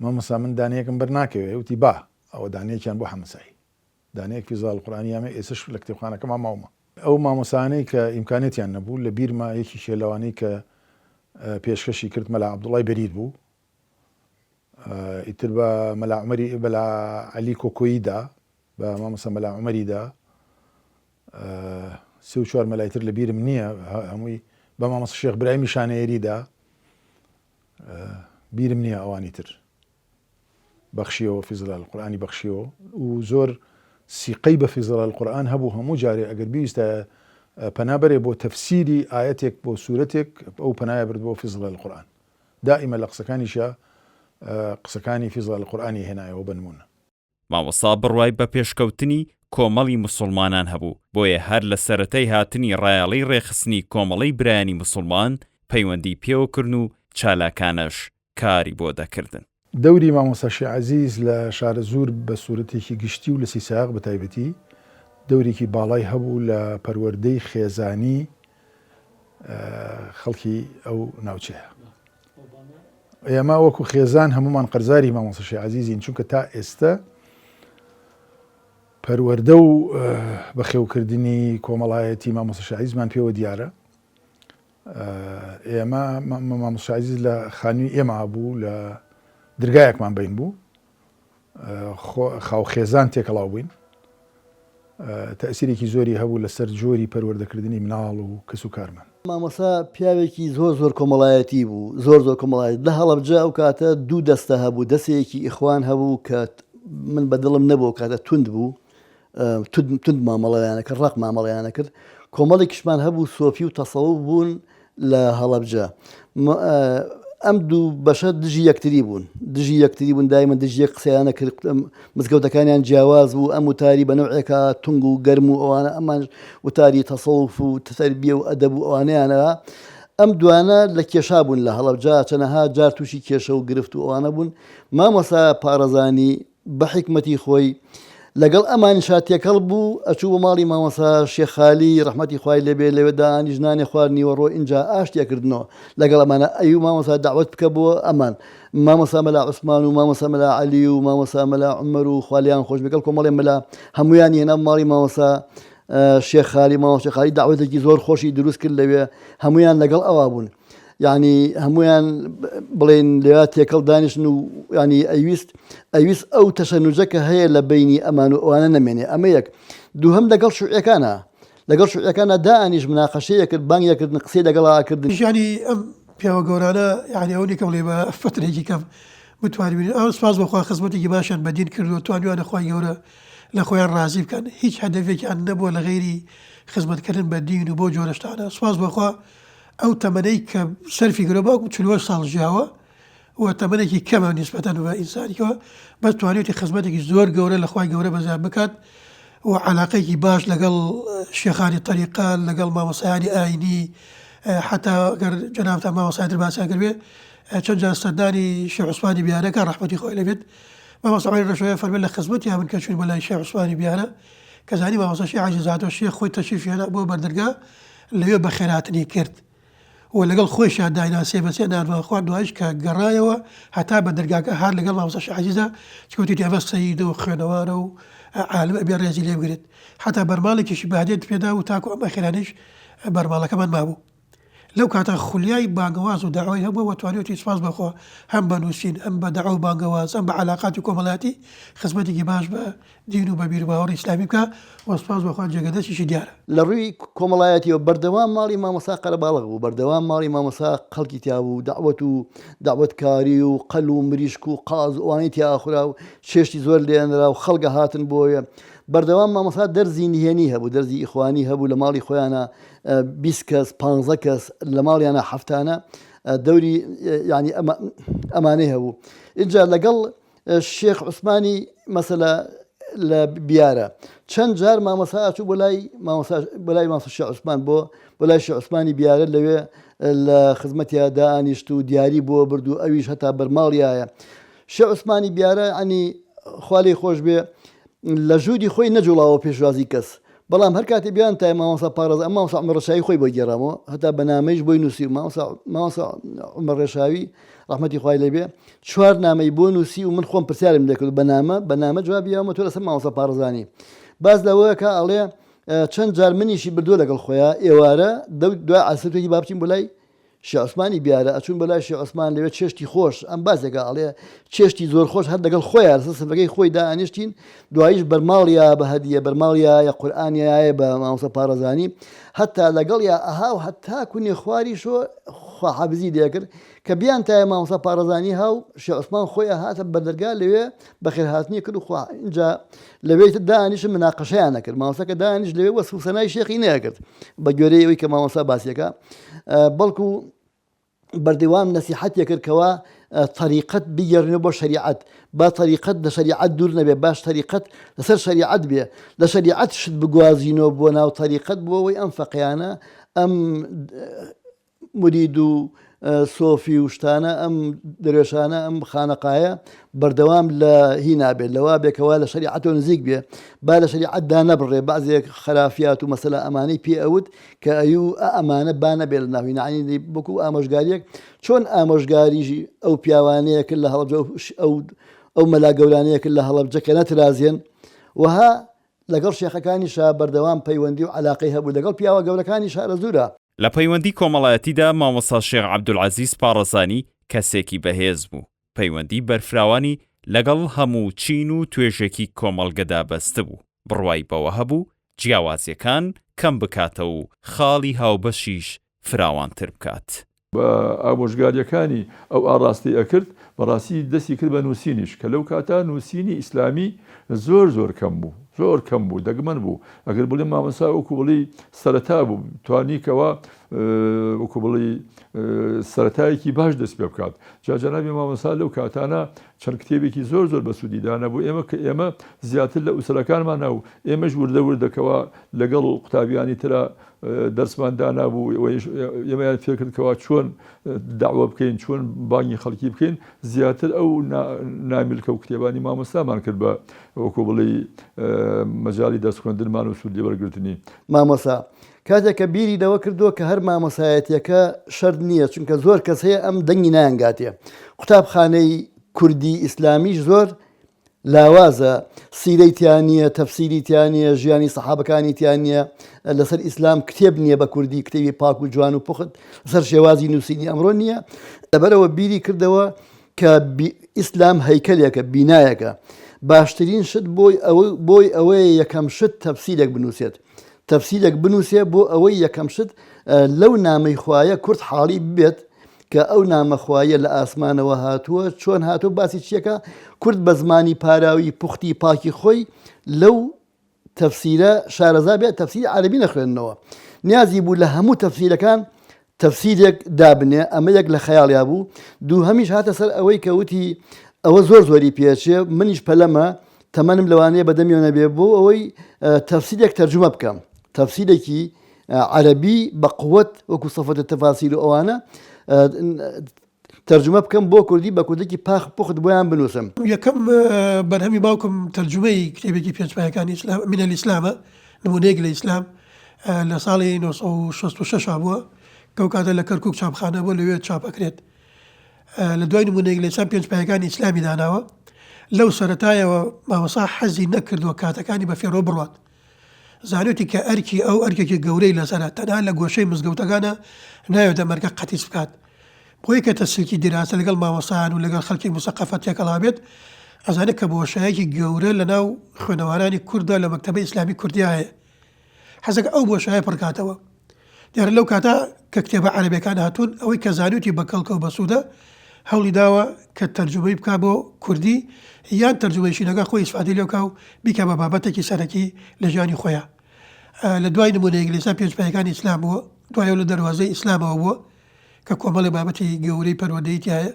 مامۆستا من دانەیەکم بەرناکەوێ، وتی با، ئەوە دانەیەکیان بۆ حەمەسایی، دانەیەک فیزڵە القورئانی ئەمە ئێسش لە کتێبخانەکەما ماومە. ئەو مامۆستانەی کە ئیمکانیەتیان نەبوو لە بیرما یەکی شێلەوانەی کە پێشکەشی کرد مەلا عەبدوڵای بەرید بوو، ئیتر بە مەلا عومەری بەلا عەلی کۆکۆییدا، بە مامۆستا مەلا عومەریدا، 3-4 مەلایتر لە بیرم نییە، هەمووی بە مامۆستا شێخ برایمی شانەیەریدا، بیرم نییە ئەوانی تر بەخشیەوە فیزڵە القورئانی بەخشیەوە و زۆر سیقەی بە فیزڵە القورئان هەبوو. هەموو جارێ ئەگەر بیویستە پەنابەرێ بۆ تەفسیری ئاەتێک بۆ سوورەتێک ئەو پەنایە برد بۆ فیزڵە القورئان، دائیمە لە قسەکانیشە قسەکانی فیزڵە القورئانی هێنایەوە بە نمونە. مامۆستا بڕوای بە پێشکەوتنی کۆمەڵی موسڵمانان هەبوو، بۆیە هەر لە سەرەتای هاتنی ڕایەڵەی ڕێخستنی کۆمەڵەی برایانی موسڵمان پەیوەندی پێوەکردن و چالاکانەش کاری بۆ دەکردن. دەوری مامۆستا شێخ عەزیز لە شارە زوور بە سوورەتێکی گشتی و لە سی سایق بە تایبەتی دەورێکی باڵای هەبوو لە پەروەردەی خێزانی خەڵکی ئەو ناوچەیە. ئێمە وەکو خێزان هەمومان قەرزاری مامۆستا شێخ عەزیزین، چونکە تا ئێستا پەروەردە و بەخێوکردنی کۆمەڵایەتی مامۆستا شێخ عەزیزمان پێوە دیارە. ئێمە مامۆستا شێخ عەزیز لە خانووی ئێمە بوو، لە درگایەکمان بین بوو، خاو خێزان تێکەڵاو بووین، تەئسیرێکی زۆری هەبوو لەسەر جۆری پەروەردەکردنی مناڵ و کەس و کارمان. مامۆستا پیاوێکی زۆر کۆمەڵایەتی بوو، زۆر کۆمەڵایەتی. لە هەڵەبجە ئەو کاتە 2 دەستە هەبوو، دەستێکی ئیخوان هەبوو کە من بەدڵم نەبوو، کاتە توند بوو، تند مامەڵەیانە کرد، ڕق مامەڵەیانە کرد. کۆمەڵێکیشمان هەبوو سۆفی و تەسەووف بوون لە هەڵەبجە. ئەم دوو بەشە دژی یەکتری بوون، دایمە دژی یەک قسەیانە کرد، مزگەوتەکانیان جیاواز بوو. ئەم وتاری بە نەوعێکە تونگ و گەرم و ئەوانە، ئەمان وتاری تەسەووف و تەربیە و ئەدەب و ئەوانەیانەوە. ئەم دوانە لە کێشا بوون لە هەڵەبجە، چەنەها جار تووشی کێشە و گرفت و ئەوانە بوون. مامۆستا پارەزانی بە حیکمەتی خۆی لەگەڵ ئەمان شاتێکەڵ بوو، ئەچوو بە ماڵی مامۆستا شێخ خالی ڕەحمەتی خوای لێبێ، لەوێدا ژنانی خواردنیوە ڕۆ اینجا ئاشتیاکردنەوە لەگەڵ ئەمانە. ئەیوو مامۆستا داوەت بکە بۆ ئەمان، مامۆستا مەلا عوسمان و مامۆستا مەلا عەلی و مامۆستا مەلا عومەر و خوالیان خۆش بێگەڵ کۆمەڵێ مەلا هەمویان هێنا ماڵی مامۆستا شێخ خالی. مامۆستا شێخ خالی داوەتێکی زۆر خۆشی دروست کرد لەوێ، هەمویان لەگەڵ ئەوا بوون. يعني همویان بڵێن لێوات تێکەڵ دانیشن و ینی ئەویست ئەو تەشەنوجەکە هەیە لە بینی ئەمان و ئەوانە نەمێنێ ئەمە یەک دووهەم لەگەڵ شوعەکانە دائنیش مناقەشەیە کرد بانگیەکردن قسەی لەگەڵاکردن ژیانی ئەم پیاوە گەورانە یعنی ئەو نیکە بڵێ بە فترێکی کەم بتوانین ئەو سپاس بەخوا خزمەتێکی باشیان بەدین کردو توانیوانە خوای گەورە لە خۆیان ڕازی بکەن هیچ هەدەفێکیان نەبووە لە غەیری خزمەتکردن بە دین و بۆ جۆرەشتانە سپاس بەخوا ئەو تەمەنەی کە سەرفی گرە باوکم 40 ساڵ ژیاوە و تەمەنێکی کەمە نیسبەتەن بە ئینسانیەوە بەس توانێتی خزمەتێکی زۆر گەورە لە خوای گەورە بەزار بکات و علاقەیەکی باش لەگەڵ شێخانی طریقە لەگەڵ مامۆسایانی ئاینی حتا گەر جەنابتان مامۆسای باسییان کردێ چەند جار سەردانی شێخ عوسمانی بیارەکە ڕەحمەتی خۆی لەبێت مامۆسای ڕەشۆیە فەرمێت لە خزمەتی من کە چوین بەلای شێخ عوسمانی بیارە کە زانی مامۆسای عاجزاتەوە شێخ خۆی تەشریفیانە بۆ بەردەرگا لەوێ بە خێراتنی کرد و لەگەڵ خۆیشیان دایناسێ بەسێ نانوان خوارد دوایش کە گەڕایەوە هەتا بە دەرگاکە هەر لەگەڵ مامۆسای عاجزە چکوتی تێبە سەیدە و خوێنەوارە و عالم ئەبێ ڕێزی لێ بگرێت حتا بەرماڵێکیشی بەهادێت پێدا و تاکو ئەمە خێرانیش بەرماڵەکەمان مابوو لەو کاتە خولیای بانگەواز و داوای هەبووە و توانێتی سپاس بەخۆ هەم بە نووسین ئەم بە داوا و بانگەواز ئەم بە علاقاتی کۆمەڵاتی خزمەتێکی باش بە دین و بە بیر باوەڕی ئیسلامی بکە و سپاس بەخوا جێگەدەستیشی دیارە لە ڕووی کۆمەڵایەتیەوە بەردەوام ماڵی مامۆسا قەرەباڵغ بوو بەردەوام ماڵی مامۆسا خەڵکی تیا بوو داوەتکاری و قەل و مریشک و قاز ئەوانەی تیاخورا و چێشتی زۆر لێنرا و خەڵگە هاتن بۆیە بەردەوام مامۆسا دەرزی نهێنی هەبوو دەرزی ئیخوانی هەبوو لە ماڵی خۆیانە 20 کەس 15 کەس لە ماڵیانە هەفتانە دەوری ینی ئەمانەی هەبوو اینجا لەگەڵ شێخ عوسمانی مەسەلە لە بیارە چەند جار مامۆسا ئاچوو بەلای مامۆسا شێخ عوسمان بۆ لای شێخ عوسمانی بیارە لەوێ لە خزمەتیا دانیشت و دیاری بۆ برد و ئەویش هەتا بەرماڵیایە شێخ عوسمانی بیارە ینی خوا لێی خۆش بێ لە ژوودی خۆی نەجوڵاوە پێشوازی کەس بەڵام هەر کاتی بیان تا مامۆسا پارێز ئەم مامۆسا عومەر ڕێشاوی خۆی بۆ گێڕامەوە هەتا بەنامەیش بۆی نووسی مامۆسا عومەر ڕێشاوی ڕەحمەتی خوای لێبێ 4 نامەی بۆ نووسی و من خۆم پرسیارم لێکرد بەنامە جوابیەوە تۆ لەسەر مامۆسا پارێزانی باز لەوەیە کە ئەڵێ چەند جار منیشی بردووە لەگەڵ خۆیان ئێوارە دوای عەسرێکی با بچین بۆ لای شێخ عوسمانی بیارە ئەچوون بەلای شێخ عوسمان لەوێ چێشتی خۆش ئەم بازێکە ئەڵێ چێشتی زۆر خۆش هەر لەگەڵ خۆیان لەسەر سفرەکەی خۆی دانیشتین دواییش بەرماڵیا بە هەدیە بەرماڵیا یا قورئانیایە بە مامۆسا پارێزانی هەتا لەگەڵ یا ئەها و هەتاکو نێخواری شۆ خواحافزی دەکرد کە بیان تایە مامۆسا پارێزانی هاو شێخ عوسمان خۆی هاتە بەردەرگا لەوێ بەخێرهاتنی کرد و اینجا لەوێ دانیش مناقەشەیان نەکرد مامۆساکە دانیش لەوێ وەسف و سەنای شێخی نەکرد بە گوێرەی ئەوەی کە مامۆسا باسیەکە بەڵکو بەردەوام نەسیحەتێک کردکەوە طریقەت بگەڕێنەوە بۆ شەریعەت با طریقەت لە شەریعەت دوور نەبێ باش طریقەت لەسەر شەریعەت بێ لە شەریعەت شت بگوازینەوە بۆ ناو طریقەت بۆەوەی ئەم فەقیانە ئەم مرید و سۆفی و شتانە ئەم دەروێشانە ئەم خانەقایە بەردەوام لە هی نابێت لەوا بێکەوە لە شەریعەتەوە نزیک بێ با لە شەریعەتدا نەبڕێ بەعزێک خرافیات و مەسەلە ئەمانەی پێ ئەوت کە ئەمانە با نەبێت لە ناوی نعینی بکو ئامۆژگاریەک چۆن ئامۆژگاریژی ئەو پیاوانەیە کرد لە هەڵەبجە ئەو مەلا گەورانەیە کرد لە هەڵەبجە کە نەترازێن وها لەگەڵ شێخەکانیشا بەردەوام پەیوەندی و عەلاقەی هەبوو لەگەڵ پیاوە گەورەکانی شارە زورە لە پەیوەندی کۆمەڵایەتیدا مامۆستا شێخ عەبدولعەزیز پارێزانی کەسێکی بەهێز بوو پەیوەندی بەرفراوانی لەگەڵ هەموو چین و توێژێکی کۆمەڵگەدا بەستە بوو بڕوای بەوە هەبوو جیاوازیەکان کەم بکاتە و خاڵی هاوبەشیش فراوانتر بکات بە ئامۆژگاریەکانی ئەو ئاڕاستی ئەکرد بەڕاستی دەستی کرد بە نووسینیش کە لەو کاتا نووسینی ئیسلامی زۆر کەم بوو زۆر کەم بوو دەگمەن بوو ئەگەر بڵێ مامۆستا وەکو بڵی سەرەتا بوو توانیکەوە وەکو بڵی سەرەتایەکی باش دەست پێ بکات جاجەنابی مامۆستا لەو کاتانە چەند کتێبێکی زۆر بە سوودیدانە بوو ئێمە کە ئێمە زیاتر لە ئوسەرەکانمانە و ئێمەش وردەکەوە لەگەڵ قوتابیانی ترە دەرسماندانا بوو ئێمەیان فێرکردکەوە چۆن داوا بکەین چۆن بانگی خەڵکی بکەین زیاتر ئەو نامیلکە و کتێبانی مامۆستامان کرد بە وەکو بڵی مەجای دەست خوێندنمان و سوودی وەرگرتنی مامۆستا کاتێککە بیری دەوە کردووە کە هەر مامۆسایەتیەکە شەرت نییە چونکە زۆر کەس هەیە ئەم دەنگی نایەنگاتێ قوتابخانەی کوردی ئیسلامیش زۆر لاوازە سیرەی تیان نییە تەفسیری تیان نیە ژیانی سەحابەکانی تیان نییە لەسەر ئیسلام کتێب نییە بە کوردی کتێبی پاک و جوان و پوخت لەسەر شێوازی نووسینی ئەمڕۆ نییە لەبەرەوە بیری کردەوە کە ئیسلام هەیکەلێکە بینایەکە باشترین شت بۆی ئەوەیە یەکەم شت تەفسیرێک بنووسێت تەفسیرێک بنووسێ بۆ ئەوەی یەکەم شت لەو نامەی خوایە کورد حاڵی ببێت کە ئەو نامەخوایە لە ئاسمانەوە هاتووە چۆن هاتووە باسی چیەکە کورد بە زمانی پاراوی پوختی پاکی خۆی لەو تەفسیرە شارەزا بێت تەفسیری عەرەبی نەخوێننەوە نیازی بوو لە هەموو تەفسیرەکان تەفسیرێک دابنێ ئەمە یەک لە خەیاڵیا بوو دوو هەمیش هاتە سەر ئەوەی کە وتی ئەوە زۆری پێچێ منیش پەلەمە تەمەنم لەوانەیە بەدەمیۆنە بێ بۆ ئەوەی تەفسیرێک تەرجمە بکەم تەفسیرێکی عەرەبی بە قووەت وەکو سەفەتە تەفاسیر و ئەوانە تەرجمە بکەم بۆ کوردی بە کوردێکی پاخ پوخت بۆیان بنووسم یەکەم بەرهەمی باوکم تەرجمەی کتێبێکی پێنجپایەکانی منە ئیسلامە نمونەیەک لە ئیسلام لە ساڵی 1966 بووە کەو کاتە لە کەرکووک چاپخانە بۆ لەوێ چاپەکرێت لە دوای نمونەیەک لە ئیسلام پێنجپایەکانی ئیسلامی داناوە لەو سەرەتایەوە مامۆسا حەزی نەکردووە کاتەکانی بە فێرۆ بڕات زانوتی کە ئەرکی ئەو ئەرکێکی گەورەی لەسەر تەنها لە گۆشەی مزگەوتەکانە ناوێتە مەرگە قەتیس بکات بۆی کە تەسیرکی دیراسە لەگەڵ مامۆسایان و لەگەڵ خەڵکی موسەقەفەت تێکەڵا بێت ئەزانێت کە بۆشایەکی گەورە لە ناو خوێنەوارانی کوردە لە مەکتەبەی ئیسلامی کوردی هەیە حەزەکە ئەو بۆشایە پڕکاتەوە دیارە لەو کاتە کە کتێبە عەرەبیەکان هاتوون ئەوەی کە زانوتی بە کەڵکە و بەسوودە هەوڵی داوە کە تەرجمەی بکا بۆ کوردی یان تەرجمەیشی لەگە خۆی ئیسفادی لێو کا و بیکە بە بابەتێکی سەرەکی لە ژیانی خۆیان لە دوای نمونەیەک لە ئیسلام پێنجپایەکانی ئیسلام بووە دوایەوە لە دەواازەی ئیسلامەوە بووە کە کۆمەڵی بابەتی گەورەی پەروەردەیەتی هەیە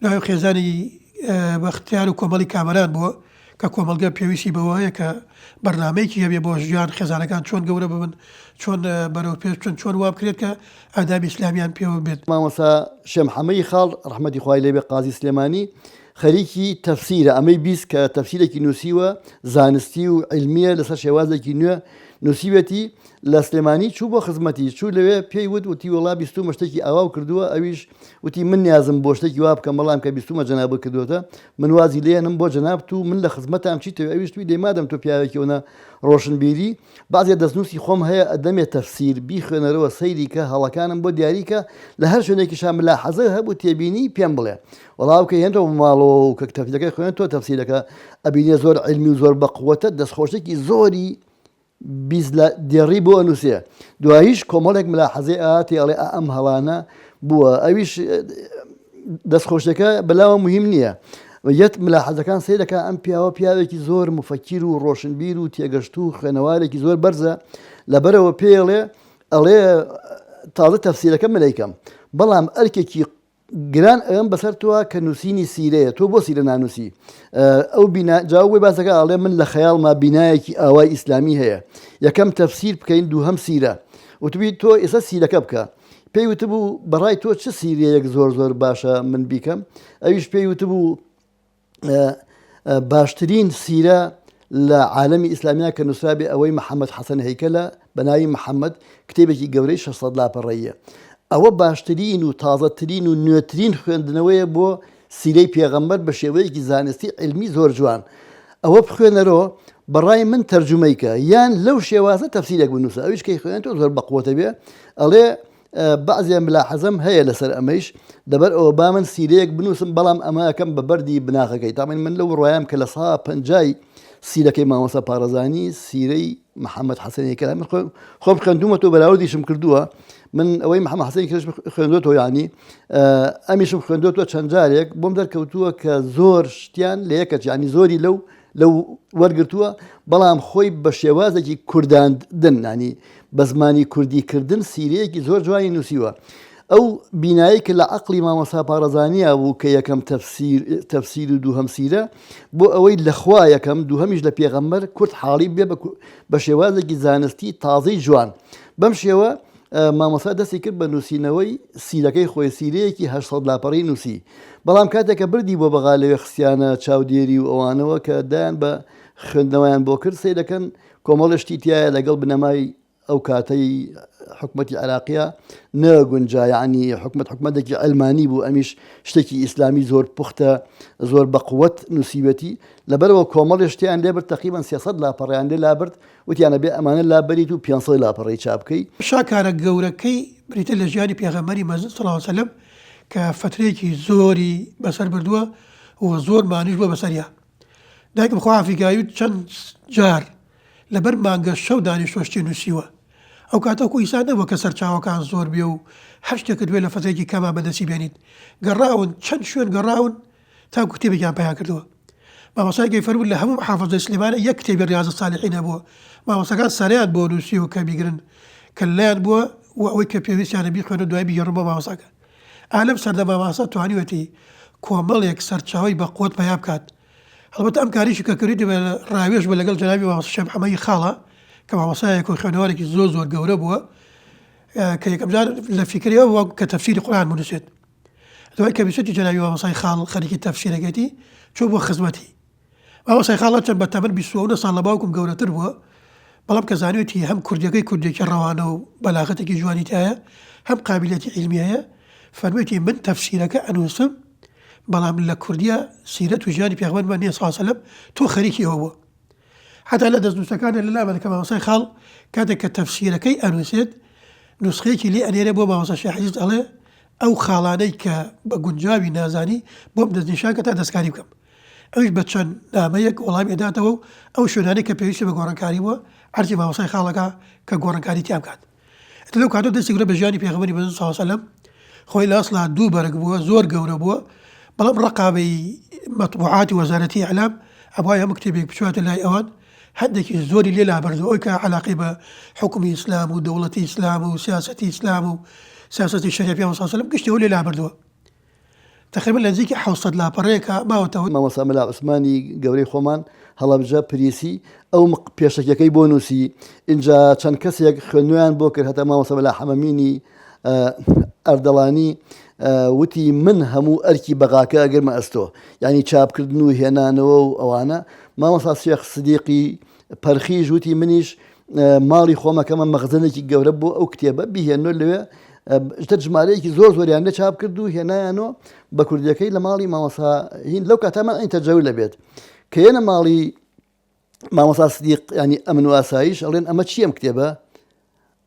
لای خێزانی بەختیار و کۆمەڵی کامەران بووە کە کۆمەلگە پێویستی بەوەیە کە بەرنامەیەکی هەبێ بۆ ژیان خێزانەکان چۆن گەورە ببن چۆن بەرەو پێش چۆن وا بکرێت کە ئادابی ئیسلامیان پێوە بێت مامۆستا شێمحەمەدی خاڵ ڕەحمەتی خوای لێبێ قازی سلێمانی خەریکی تەفسیرە ئەمەی بیست کە تەفسیرێکی نووسیوە زانستی و علمیە لەسەر شێوازێکی نوێ نووسیوێتی لە سلێمانی چوو بۆ خزمەتی چوو لەوێ پێی وتی وەڵا بیستومە شتێکی ئاوا کردووە ئەویش وتی من نیازم بۆ شتێکی وا بکەم بەڵام کە بیستومە جەناب کردوتە من وازی لێنم بۆ جەناب و من لە خزمەتام چیتەوە ئەویش توی دێمادەم تۆ پیاوێکیەوەنە ڕۆشنبیری بعضێ دەستنووسی خۆم هەیە ئەدەمێت تەفسیر بیخوێنەرەوە سەیری کە هەڵەکانم بۆ دیاریکە لە هەر شوێنێکی شاملا حەزە هەبوو تێبینی پێم بڵێ وەڵاو کە هێنەوە ماڵەوە و کە تەفسیرەکەی خوێن تۆ تەفسیرەکە ئەبینێ زۆر علمی و زۆر بەقوەتە دەستخۆشێکی زۆری دیێڕی بۆ ئەنووسێ دواییش کۆمەڵێک ملاحەزەی ئاتی ئەڵێ ئەم هەڵانە بووە ئەویش دەستخۆشەکە بەلاوە مهم نییە یەت ملاحەزەکان سیرەکە ئەم پیاوێکی زۆر مفەکیر و ڕۆشنبیر و تێگەشت و خوێنەوارێکی زۆر بەرزە لەبەرەوە پێڵێ ئەڵێ تازە تەفسیرەکە مەلەیکەم بەڵام ئەرکێکی گران ئەم بەسەر تووە کە نووسینی سیرەیە تۆ بۆ سیرە نانووسی ئەو جاوبی باسەکە ئەڵێ من لە خەیاڵما بینایەکی ئاوای ئیسلامی هەیە یەکەم تەفسیر بکەین دووهەم سیرە وتبی تۆ ئێستا سیرەکە بکە پێی وتبوو بەڕای تۆ چه سیرەیەک زۆر باشە من بیکەم ئەویش پێی وتبوو باشترین سیرە لە عالەمی ئیسلامیە کە نووسرابێ ئەوەی محەممەد حەسەن هەیکەلە بەناوی محەممەد کتێبێکی گەورەی 600 لاپەڕەیە ئەوە باشترین و تازەترین و نوێترین خوێندنەوەیە بۆ سیرەی پێغەمبەر بە شێوەیەکی زانستی علمی زۆر جوان ئەوە بخوێنەرەوە بەڕای من تەرجمەیکە یان لەو شێوازە تەفسیرێک بنووسە ئەویش کەی خوێن تۆ زۆر بەقوتە بێ ئەڵێ بەعزیان ملاحەزەم هەیە لەسەر ئەمەیش دەبەر ئەوە با من سیرەیەک بنووسم بەڵام ئەمەکەم بە بەردی بناغەکەی تامن من لەو ڕۆیام کە لە سا پەنجای سیرەکەی مامۆستا پارێزانی سیرەی محەممەد حەسەنی کەلا من خۆم خوێندومە تۆ بەراوردیشم کردووە من ئەوەی محەممەد حەسەنی کرد خوێندوێتەوە ینی ئەمیشم خوێندوێتەوە چەند جارێک بۆم دەرکەوتووە کە زۆر شتیان لە یەکەت ینی زۆری لەو وەرگرتووە بەڵام خۆی بە شێوازێکی کورداندن نانی بە زمانی کوردیکردن سیرەیەکی زۆر جوانی نووسیوە ئەو بینایی کە لە عەقلی مامۆستا پارێزانیە بوو کە یەکەم تەفسیر و دووهەم سیرە بۆ ئەوەی لەخوا یەکەم دووهەمیش لە پێغەمبەر کورد حاڵی بێ بە شێوازێکی زانستی تازەی جوان بەم شێوە مامۆستا دەستی کرد بە نووسینەوەی سیرەکەی خۆی سیرەیەکی 800 لاپەڕی نووسی بەڵام کاتێککە بردی بۆ بەغا لەوێ خستیانە چاودێری و ئەوانەوە کە دایان بە خوێندنەوەیان بۆ کرد سەی دەکەن کۆمەڵشتی تایە لەگەڵ بنەمای ئەو کاتەی حکومەتی عراقیە نەگونجا یعنی حکومەتێکی ئەلمانی بوو ئەمیش شتێکی ئیسلامی زۆر پوختە زۆر بە قووەت نووسیبەتی لەبەرەوە کۆمەڵی شتیان لێبرد تقریبان 300 لاپەڕیان لێ لابرد وتیانە بێ ئەمانە لابەریت و 500 لاپەڕی چاپ بکەی. شاکارە گەورەکەی بریتە لە ژیانی پێغەمبەری مەجید صلی الله علیه وسلم کە فترەیەکی زۆری بەسەر بردووە و زۆر مانیش بووە بەسەریا. دایکم خوا ئەفریقایی چەند جار لەبەر مانگە شەو دانیشتۆشتی نووسیوە. ئەو کاتەکو ئیسان نەبووە کە سەرچاوەکان زۆر بێ و هەر شتێکت دوێ لە فترەیەکی کەما بەدەستی بێنیت. گەڕاون چەند شوێن گەڕاون تاکو کتێبێکیان پیا کردووە. مامۆستایەکی فەرموود لە هەموو محافەزەی سلێمانە یەک کتێبی ریاض الصالحین هەبووە. مامۆستاکان سەریان بۆ نووسی و کە بیگرن کە لایەن بووە و ئەوەی کە پێویستیانە بیخوێنە دوای بیگەڕن بۆ مامۆستاکە. ئالەم سەردە مامۆستا توانیوەتی کۆمەڵێک سەرچاوی بە قووت پیا بکات. هەڵبەتە ئەم کاریشی کە کردی ڕاوێژ بە لەگەڵ جەنابی مامۆستا شێخ محەممەدی خاڵە کە مامۆستایەک و خوێنەوارێکی زۆر گەورە بووە کە یەکەم جار لە فیکریەوە وەک کە تەفسیری قورئان بنووسێت. دوای کە بیسەتی جەنابی مامۆستای خاڵ خەریکی تەفسیرەکەیەتی چۆ بۆ خزمەتی. مامۆستای خاڵە چەند بە تەمەن 29 ساڵ لە باوکم گەورەتر بووە بەڵام کە زانوێتی هەم کوردیەکەی ڕەوانە و بەلاغەتێکی جوانی هەیە هەم قابلیەتی عیلمی هەیە فەرموویەتی من تەفسیرەکە ئەنووسم بەڵام لە کوردیە سیرەت و ژیانی پێغەمبەرمان نییە صلی الله علیه وسلم تۆ خەریکی ئەوە بووە. حتا لە دەستنووسەکانە لەلامەکە مامۆستای خاڵ کاتێک کە تەفسیرەکەی ئەنووسێت نوسخەیەکی لێ ئەنێرێ بۆ مامۆستا شێخ عەزیز ئەڵێ ئەو خاڵانەی کە بە گونجاوی نازانی بۆم دەستنیشان کە تا دەستکاری بکەم. ئەوش بە چەند نامەیەک وەڵامی ئەداتەوە و ئەو شوێنانەی کە پێویستی بە گۆڕانکاری بووە عەرزی مامۆستای خاڵەکە کە گۆڕانکاری تیا بکات. لەو کاتە دەستی گرە بە ژیانی پێغەمبەری مەجید صلی الله علیه وسلم خۆی لە ئەسڵا دوو بەرگ بووە زۆر گەورە بووە بەڵام ڕقابەی مەطبوعاتی وەزارەتی ئەعلام ئەوای هەموو کتێبێک بچواتە لای ئەوان هەندێکی زۆری لێ لابەردووە ئەوی کە عەلاقەی بە حکومی ئیسلام و دەوڵەتی ئیسلام و سیاسەتی ئیسلام و سیاسەتی شەریعەتی پێغەمبەر صلی الله علیه وسلم گشتی ئەو لێ لابەردووە. تقریبا لە نزیکی 700 لاپەڕەیەکە ماوەتەوە. مامۆستا مەلا عوسمانی گەورەی خۆمان هەڵەبجە پریسی ئەو پێشەکەی بۆ نووسی اینجا چەند کەسێک خوێندنویان بۆ کرد هەتا مامۆستا مەلا حەمەمینی ئەردەڵانی وتی من هەموو ئەرکی بەغاکە ئەگەرمە ئەستۆ یعنی چاپکردن و هێنانەوە و ئەوانە. مامۆستا شێخ سدیقی پەرخیش وتی منیش ماڵی خۆمەکەمە مەخزنێکی گەورە بۆ ئەو کتێبە بیهێنۆ لەوێ ژمارەیەکی زۆریان لێ چاپ کرد و هێنایانەوە بە کوردیەکەی لە ماڵی مامۆستا هین لەو کاتەمان ئەین تەجەوی لەبێت کە هێنە ماڵی مامۆستا سدیق ینی ئەمن و ئاسایش ئەڵێن ئەمە چی ئەم کتێبە؟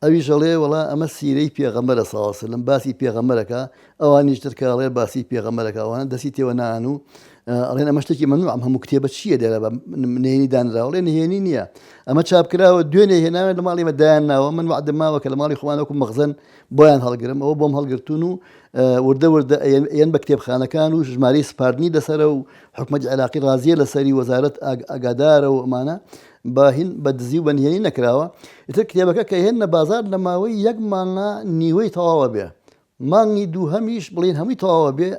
ئەویش ئەڵێ وەڵا ئەمە سیرەی پێغەمبەرە صلی الله علیه وسلم باسی پێغەمبەرەکە ئەوانیش تر کە ئەڵێ باسی پێغەمبەرەکە ئەوانە دەستی تێوە نان و ئەڵێن ئەمە شتێکی مەمنوع ئەم هەموو کتێبە چییە لێرە بە نهێنی دانراوە ئەڵێ نهێنی نییە ئەمە چاپکراوە دوێنێ هێناوێت لە ماڵی مەدایان ناوە من وعدم ماوە کە لە ماڵی خۆمانەوەکو مەخزن بۆیان هەڵگرم ئەوە بۆم هەڵگرتون و وردە ئەیەن بە کتێبخانەکان و ژمارەی سپاردنی لەسەرە و حکومەتی عێراقی ڕازیە لەسەری وەزارەت ئاگادارە و ئەمانە باهین بە دزی و بەنهێنی نەکراوە. ئیتر کتێبەکە کە هێنە بازار لە ماوەی یەک مانگە نیوەی تەواوە بێ مانگی دووهەمیش بڵین هەمووی تەواوە بێ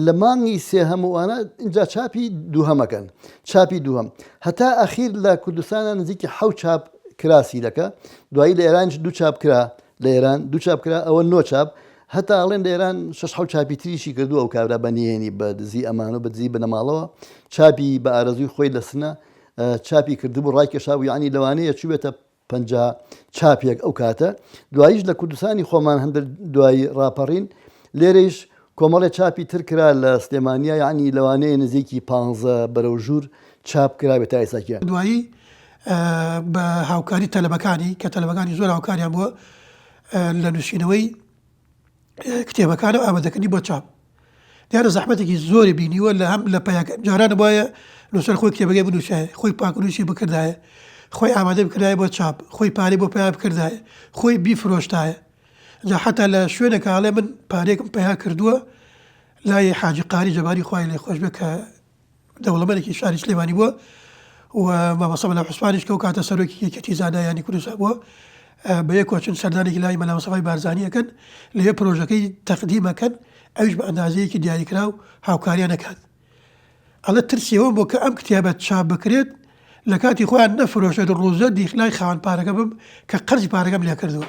لە مانگی سێ هەمووانە اینجا چاپی دووهەمەکەن چاپی دووهەم هەتا ئەخیر لە کوردستانە نزیکی حەوت چاپ کراسیلەکە دوایی لە ئێرانش دوو چاپ کرا لە ئێران دوو چاپ کرا ئەوە نۆ چاپ هەتا ئەڵێن لە ئێران 6 چاپی تریشی کردو ئەو کابرا بەنهێنی بە دزی ئەمان و بە دزی بنەماڵەوە چاپی بە ئارەزوی خۆی لە سنە چاپی کردبوو ڕایکێشاو یعنی لەوانەیە چوبێتە 50 چاپێک ئەو کاتە دواییش لە کوردستانی خۆمان هەندێک دوایی ڕاپەڕین لێرەش کۆمەڵێ چاپی تر کرا لە سلێمانیا یعنی لەوانەیە نزیکی 15 بەرەو ژوور چاپ کرا بێت تا ئێستاکیان دوایی بە هاوکاری تەلەبەکانی کە تەلەبەکانی زۆر هاوکاریان بووە لە نووسینەوەی کتێبەکانە و ئامادەکردنی بۆ چاپ دیارە زەحمەتێکی زۆری بینیوە لە هەم لە پەیاکە جارانە وایە نووسەر خۆی کتێبەکەی بنووسایە خۆی پاکنووسی بکردایە خۆی ئامادە بکردایە بۆ چاپ خۆی پارەی بۆ پیا بکردایە خۆی بیفرۆشتایە جا حتا لە شوێنێکە ئاڵێ من پارێکم پیا کردووە لای حاجی قاری جەباری خوای لێ خۆش بێ کە دەوڵەمەندێکی شاری سلێمانی بووە و مامۆستا مەلا عوسمانیش کە ئەو کاتە سەرۆکی یەکێتی زانایانی کوردستان بووە بە یەک کۆچن سەردانێکی لای مەلا مەستەفای بارزانیەکەن لەوێ پرۆژەکەی تەقدیمەکەن ئەویش بە ئەندازەیەکی دیاریکرا و هاوکاریان نەکات ئەڵێ ترسیەوە بۆ کە ئەم کتێبە چاپ بکرێت لە کاتی خۆیان نەفرۆشێت ڕووزە دیخلای خاوەن پارەکە بم کە قەرزی پارەکەم لێ کردووە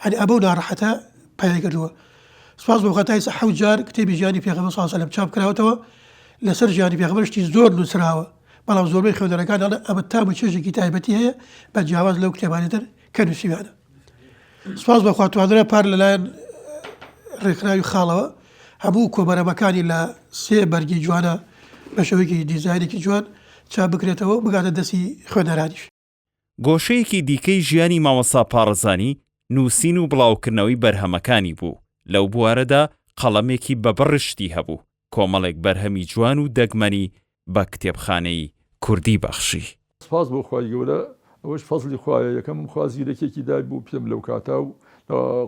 هەنی ئەبە و ناڕەحەتە پەیدا کردووە سپاس بۆ خەتای حەوت جار کتێبی ژیانی پێغەمبەر صلی الله علیه وسلم چاپ کراوەتەوە لەسەر ژیانی پێغەمبەر شتی زۆر نووسراوە بەڵام زۆربەی خوێندەرەکان ئەڵێ ئەمە تام و چێژێکی تایبەتی هەیە بە جیاواز لەو کتێبانێتر کە نووسیوانە. سپاس بە خواتوانرە پار لەلایەن ڕێکخراوی خاڵەوە هەموو کۆبەرەمەکانی لە 3 بەرگی جوانە بە شێوەیەکی دیزاینێکی جوان چاپ بکرێتەوە بگاتە دەستی خوێنەرانیش. گۆشەیەکی دیکەی ژیانی مامۆستا پارەزانی نووسین و بڵاوکردنەوەی بەرهەمەکانی بوو. لەو بوارەدا قەڵەمێکی بەبڕشتی هەبوو، کۆمەڵێک بەرهەمی جوان و دەگمەنی بە کتێبخانەی کوردی بەخشی. سپاس بۆ خوای گەورە، ئەوەش فەزلی خوایە. یەکەم خوازیرەکێکی دای بوو پێم لەو کاتا و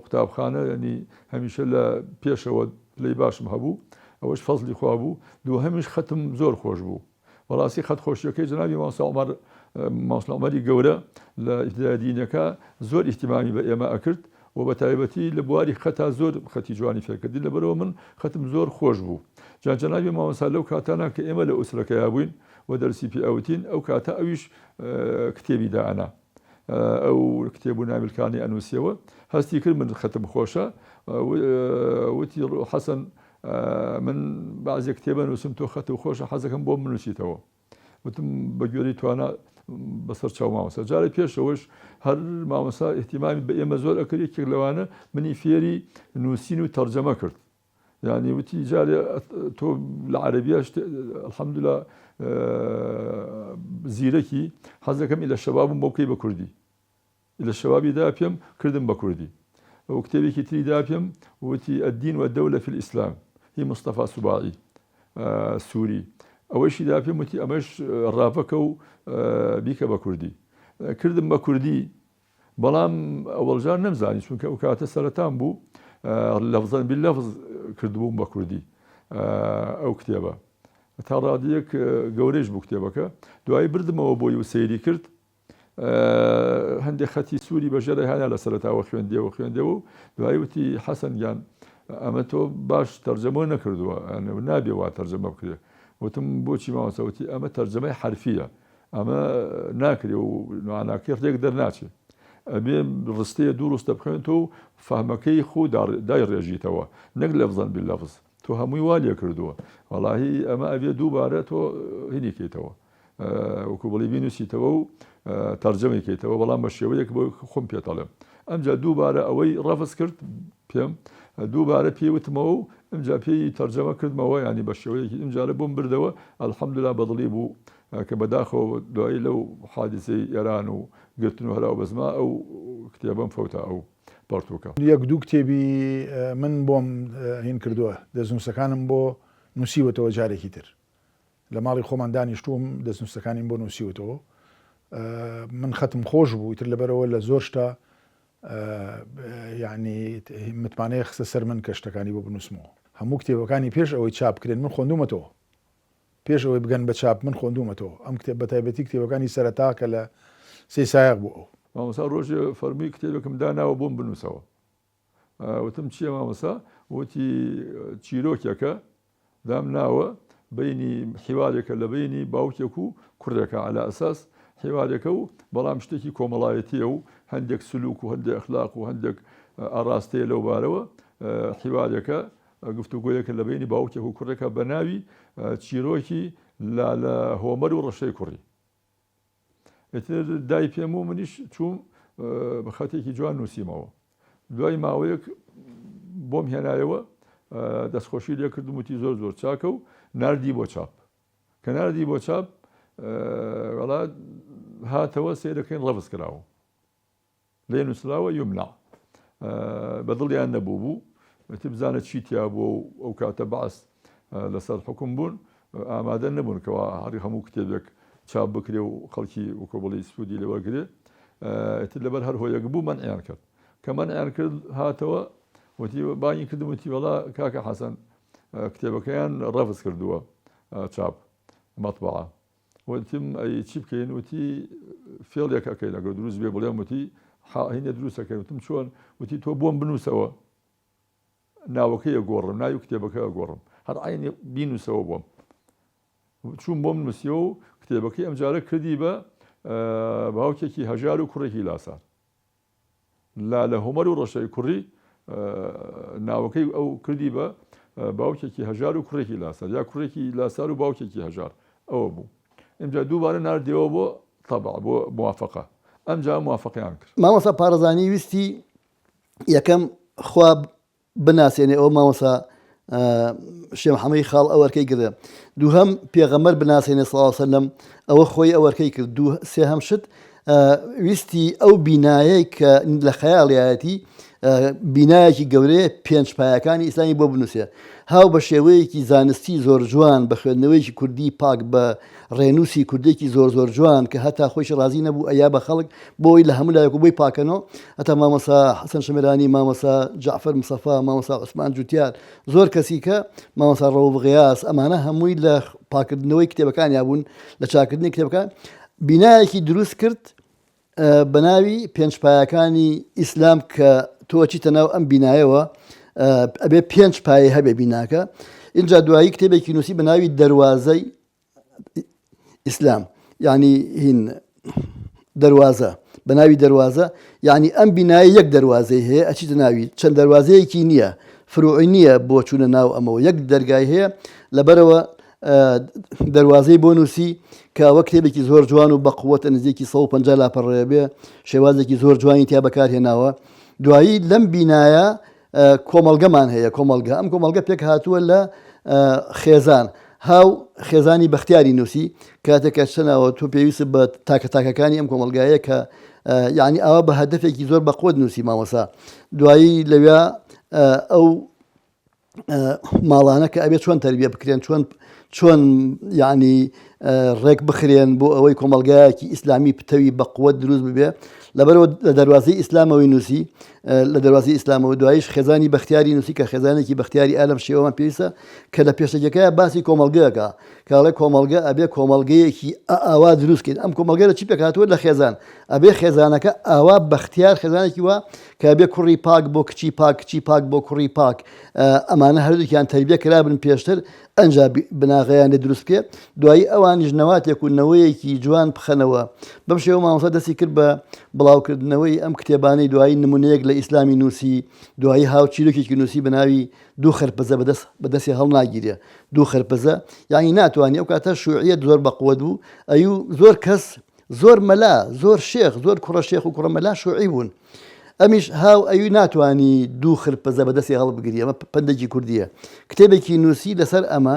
قوتابخانە، ینی هەمیشە لە پێشەوە پلەی باشم هەبوو، ئەوەش فەزلی خوا بوو. دووهەمیش خەتم زۆر خۆش بوو. بەڕاستی خەت خۆشیەکەی جەنابی مامۆستا عومەری گەورە لە ئیبتیدای دینەکە زۆر ئیحتیمامی بە ئێمە ئەکرد و بە تایبەتی لە بواری خەتا زۆر خەتی جوانی فێرکردی. لەبەرەوە من خەتم زۆر خۆش بوو. جەنابی مامۆستا لەو کاتانە کە ئێمە لە ئوسرەکەیا بووین و دەرسی پێ ئەوتین، ئەو کاتە ئەویش کتێبی دانا، ئەو کتێب و نامیلکانی ئەنووسیەوە. هەستی کرد من خەتم خۆشە، وتی حەسەن من بەعزێک کتێبە نووسم، تۆ خەت و خۆشە، حەزەکەم بۆ بنووسیتەوە. وتم بە گوێرەی توانە بەسەر چاو مامۆستا. جارێ پێشەوەش هەر مامۆستا ئیحتیمامی بە ئێمە زۆر ئەکرد. یەکێک لەوانە منی فێری نووسین و تەرجەمە کرد. يعني وتي جاري تو العربية الحمد لله زيركي حزكم إلى الشباب موكي بكردي، إلى الشباب دابيم كردم بكردي. وكتابي كتير دابيم وتي الدين والدولة في الإسلام، هي مصطفى سباعي سوري. أول شيء دابيم وتي أمش رافكو بيك بكردي، كردم بكردي بلام أول جار نمزاني شو كأوكات السرطان بو لفظا باللفظ كردبوم بكردي أو كتابة. ترى ديك جوريج بو كتابك دعاء بردم وبوي وسيري كرد هندي خطي سوري بجري هذا على سرطة وخوان ديو دعاء وتي حسن جان أما تو باش ترجمة نكردوا أنا نابي وترجمة بكده وتم بوشي ما وسوتي أما ترجمة حرفية أما ناكري وأنا كيف يقدر ناتي أبي رستي دروس تبخنتو فهمكي خو داير يجيتوا نقل لفظا باللفظ تو همي والي كردوا والله أما أبي دوباره تو هني كيتوا وكبلي بينوسي تو ترجمة كيتوا والله مشي وياك بخم بيطلب أمجا دوباره أوي رفض كرت بيم دوباره بيوتمو أمجا بي ترجمة كرت مو يعني بشي وياك أمجا لبوم بردوا الحمد لله بضليبو كبداخو دعي لو حادثي إيران وقلتنو هلا وبزما أو كتابا فوتا أو بارتوكا. یەک دوو کتێبی من بۆم هین کردووە، دەستنووسەکانم بۆ نووسیوەتەوە جارێکی تر. لە ماڵی خۆمان دانیشتووم دەستنووسەکانیم بۆ نووسیوەتەوە. من خەتم خۆش بوو ئیتر لەبەرەوە لە زۆر شتا یعنی متمانەیە خستە سەر من کە شتەکانی بۆ بنووسمەوە. هەموو کتێبەکانی پێش ئەوەی چاپ کرێن من خوێندومەتەوە. پێش ئەوەی بگەن بە چاپ من خوێندومەتەوە. ئەم کتێب بە تایبەتی کتێبەکانی سەرەتا کە لە 3 سایق بوو ئەو. مامۆستا ڕۆژێ فەرمی کتێبێکم داناوە بۆم بنووسەوە. وتم چییە مامۆستا؟ وتی چیرۆکێکە دام ناوە بینی حیوارێکە لە بینی باوکێک و کوڕێکە على ئەساس حیوارێکە و بەڵام شتێکی کۆمەڵایەتیە و هەندێک سلوک و هەندێک ئەخلاق و هەندێک ئاراستەیە لەو بارەوە حیوارێکە گفتوگۆیەکە لە بینی باوکێک و کوڕێکە بە ناوی چیرۆکی لە هۆمەر و ڕەشەی کوڕی. ئێتر دای پێم و منیش چووم بە خەتێکی جوان نووسیمەوە. دوای ماوەیەک بۆم هێنایەوە دەستخۆشی لێ کردم وتی زۆر زۆر چاکە و ناردی بۆ چاپ. کە ناردی بۆ چاپ وەڵا هاتەوە سێرەکەین ڕەفز کراوە. لێ نووسراوە یومنا. بەدڵیان نەبوو بوو. ئێتر بزانە چی تیا بوو ئەو کاتە بەعس لەسەر حکم بوون ئامادە نەبوون کەوا هەری هەموو کتێبێک چاپ بکرێ و خەڵکی وەکو بڵێ سوودی لێوەرگرێ. ئێتر لەبەر هەر هۆیەک بوو مەنعیان کرد. کە مەنعیان کرد هاتەوە وتی بانگی کردم وتی وەڵا کاکە حەسەن کتێبەکەیان ڕەفز کردووە چاپ مەطبەعە. وتم ئەی چی بکەین؟ وتی فێڵێک ئەکەین ئەگەر دروست بێ بڵێم وتی هینە دروستەکەین. وتم چۆن؟ وتی تۆ بۆم بنووسەوە ناوەکەی ئەگۆڕم ناوی کتێبەکە ئەگۆڕم هەر عینی بینووسەوە بۆم. چوون بۆم نووسیەوە و کتێبەکەی ئەمجارە کردی بە باوکێکی هەژار و کوڕێکی لاسار. لە هۆمەر و ڕەشەی کوڕی ناوەکەی ئەو کردی بە باوکێکی هەژار و کوڕێکی لاسار یا کوڕێکی لاسار و باوکێکی هەژار ئەوە بوو. ئەمجا دووبارە ناردیەوە بۆ تەبع بۆ موافقە. ئەمجا موافقیان کرد. مامۆستا پارێزانی ویستی یەکەم خوا بناسێنێ ئەو مامۆستا شێخ محەممەدی خاڵ ئەوەرکەی کردە، دووهەم پێغەمبەر بناسێنێ صلی الله علیه وسلم ئەوە خۆی ئەوەرکەی کرد، سێهەم شت ویستی ئەو بینایەی کە لە خەیاڵیەتی بینایەکی گەورەیە پێنج پایەکانی ئیسلامی بۆ بنووسێ، هاو بە شێوەیەکی زانستی زۆر جوان بە خوێندنەوەیکی کوردی پاک بە ڕێنووسی کوردێکی زۆر جوان کە هەتا خۆش ڕازی نەبوو ئەیا بە خەڵک بۆی لە هەموو لایەک و بۆی پاکەنەوە، هەتا مامۆستا حەسەن شەمێرانی، مامۆستا جعفەر مستەفا، مامۆستا عوسمان جوتیار، زۆر کەسی کە مامۆستا ڕەوف غیاس، ئەمانە هەمووی لە پاکردنەوەی کتێبەکانیان بوون، لە چاکردنی کتێبەکان بینایەکی دروست کرد بە ناوی پێنج پایەکانی ئیسلام کە تۆ چیتە ناو ئەم بینایەوە ئەبێ پێنج پایە هەبێ بیناکە. اینجا دوایی کتێبێکی نووسی بە ناوی دەروازەی ئیسلام، یعنی هین دەروازە بە ناوی دەروازە، یعنی ئەم بینایە یەک دەروازەی هەیە ئەچیتە ناوی، چەند دەروازەیەکی نییە، فروعی نییە بۆ چوونە ناو ئەمەوە، یەک دەرگای هەیە، لەبەرەوە دەروازەی بۆ نووسی کە ئەوە کتێبێکی زۆر جوان و بە قووەتە نزیکی 150 لاپەڕێ بێ، شێوازێکی زۆر جوانی تیا بەکارهێناوە. دوایی لەم بینایە کۆمەڵگەمان هەیە، کۆمەڵگە، ئەم کۆمەڵگە پێک هاتووە لە خێزان، هاو خێزانی بەختیاری نووسی، کاتێکە چەناوە تۆ پێویست بە تاکەتاکەکانی ئەم کۆمەلگایە کە یعنی ئەوە بە هەدەفێکی زۆر بە قوت نووسی مامۆسا. دوایی لەوێ ئەو ماڵانە کە ئەبێت چۆن تەربیە بکرێن، چۆن یعنی ڕێک بخرێن بۆ ئەوەی کۆمەلگایەکی ئیسلامی پتەوی بە قوت دروست ببێ، لەبەرەوە لە دەروازەی ئیسلامەوەی نووسی، لە دەروازەی ئیسلامەوە دوایش خێزانی بەختیاری نووسی کە خێزانێکی بەختیاری ئالەم شێوەمان پێویستە کە لە پێشەکەیە باسی کۆمەلگەیەکە کاڵێ کۆمەلگە ئەبێ کۆمەلگەیەکی ئاوا دروستکەین. ئەم کۆمەلگە لە چی پێکهاتووە؟ لە خێزان، ئەبێ خێزانەکە ئاوا بەختیار خێزانێکی وە کە ئەبێ کوڕی پاک بۆ کچی پاک، کچی پاک بۆ کوڕی پاک، ئەمانە هەردووکیان تەربیە کرابن پێشتر ئەنجا بناغەیان لێ دروست بکێ، دوایی ئەوانیش نەواتێک و نەوەیەکی جوان بخەنەوە. بەم شێوە مامۆستا دەستی کرد بە بڵاوکردنەوەی ئەم کتێبانەی، دوایی نمونەیەک لە ئیسلامی نووسی، دوایی هاوچیرۆکێکی نووسی بە ناوی دوو خەرپەزە بەدەستی هەڵ ناگیرێ، دوو خەرپەزە، یعنی ناتوانانی ئەو کاتە شوعیەت زۆر بەقووەت بوو، ئەیوو زۆر کەس زۆر مەلا، زۆر شێخ، زۆر کوڕە شێخ و کوڕە مەلا شوعی بوون، ئەمیش هاو ئەوی ناتوانی دوو خرپەزە بەدەستی هەڵ بگریە، ئەمە پندێکی کوردیە، کتێبێکی نووسی لەسەر ئەمە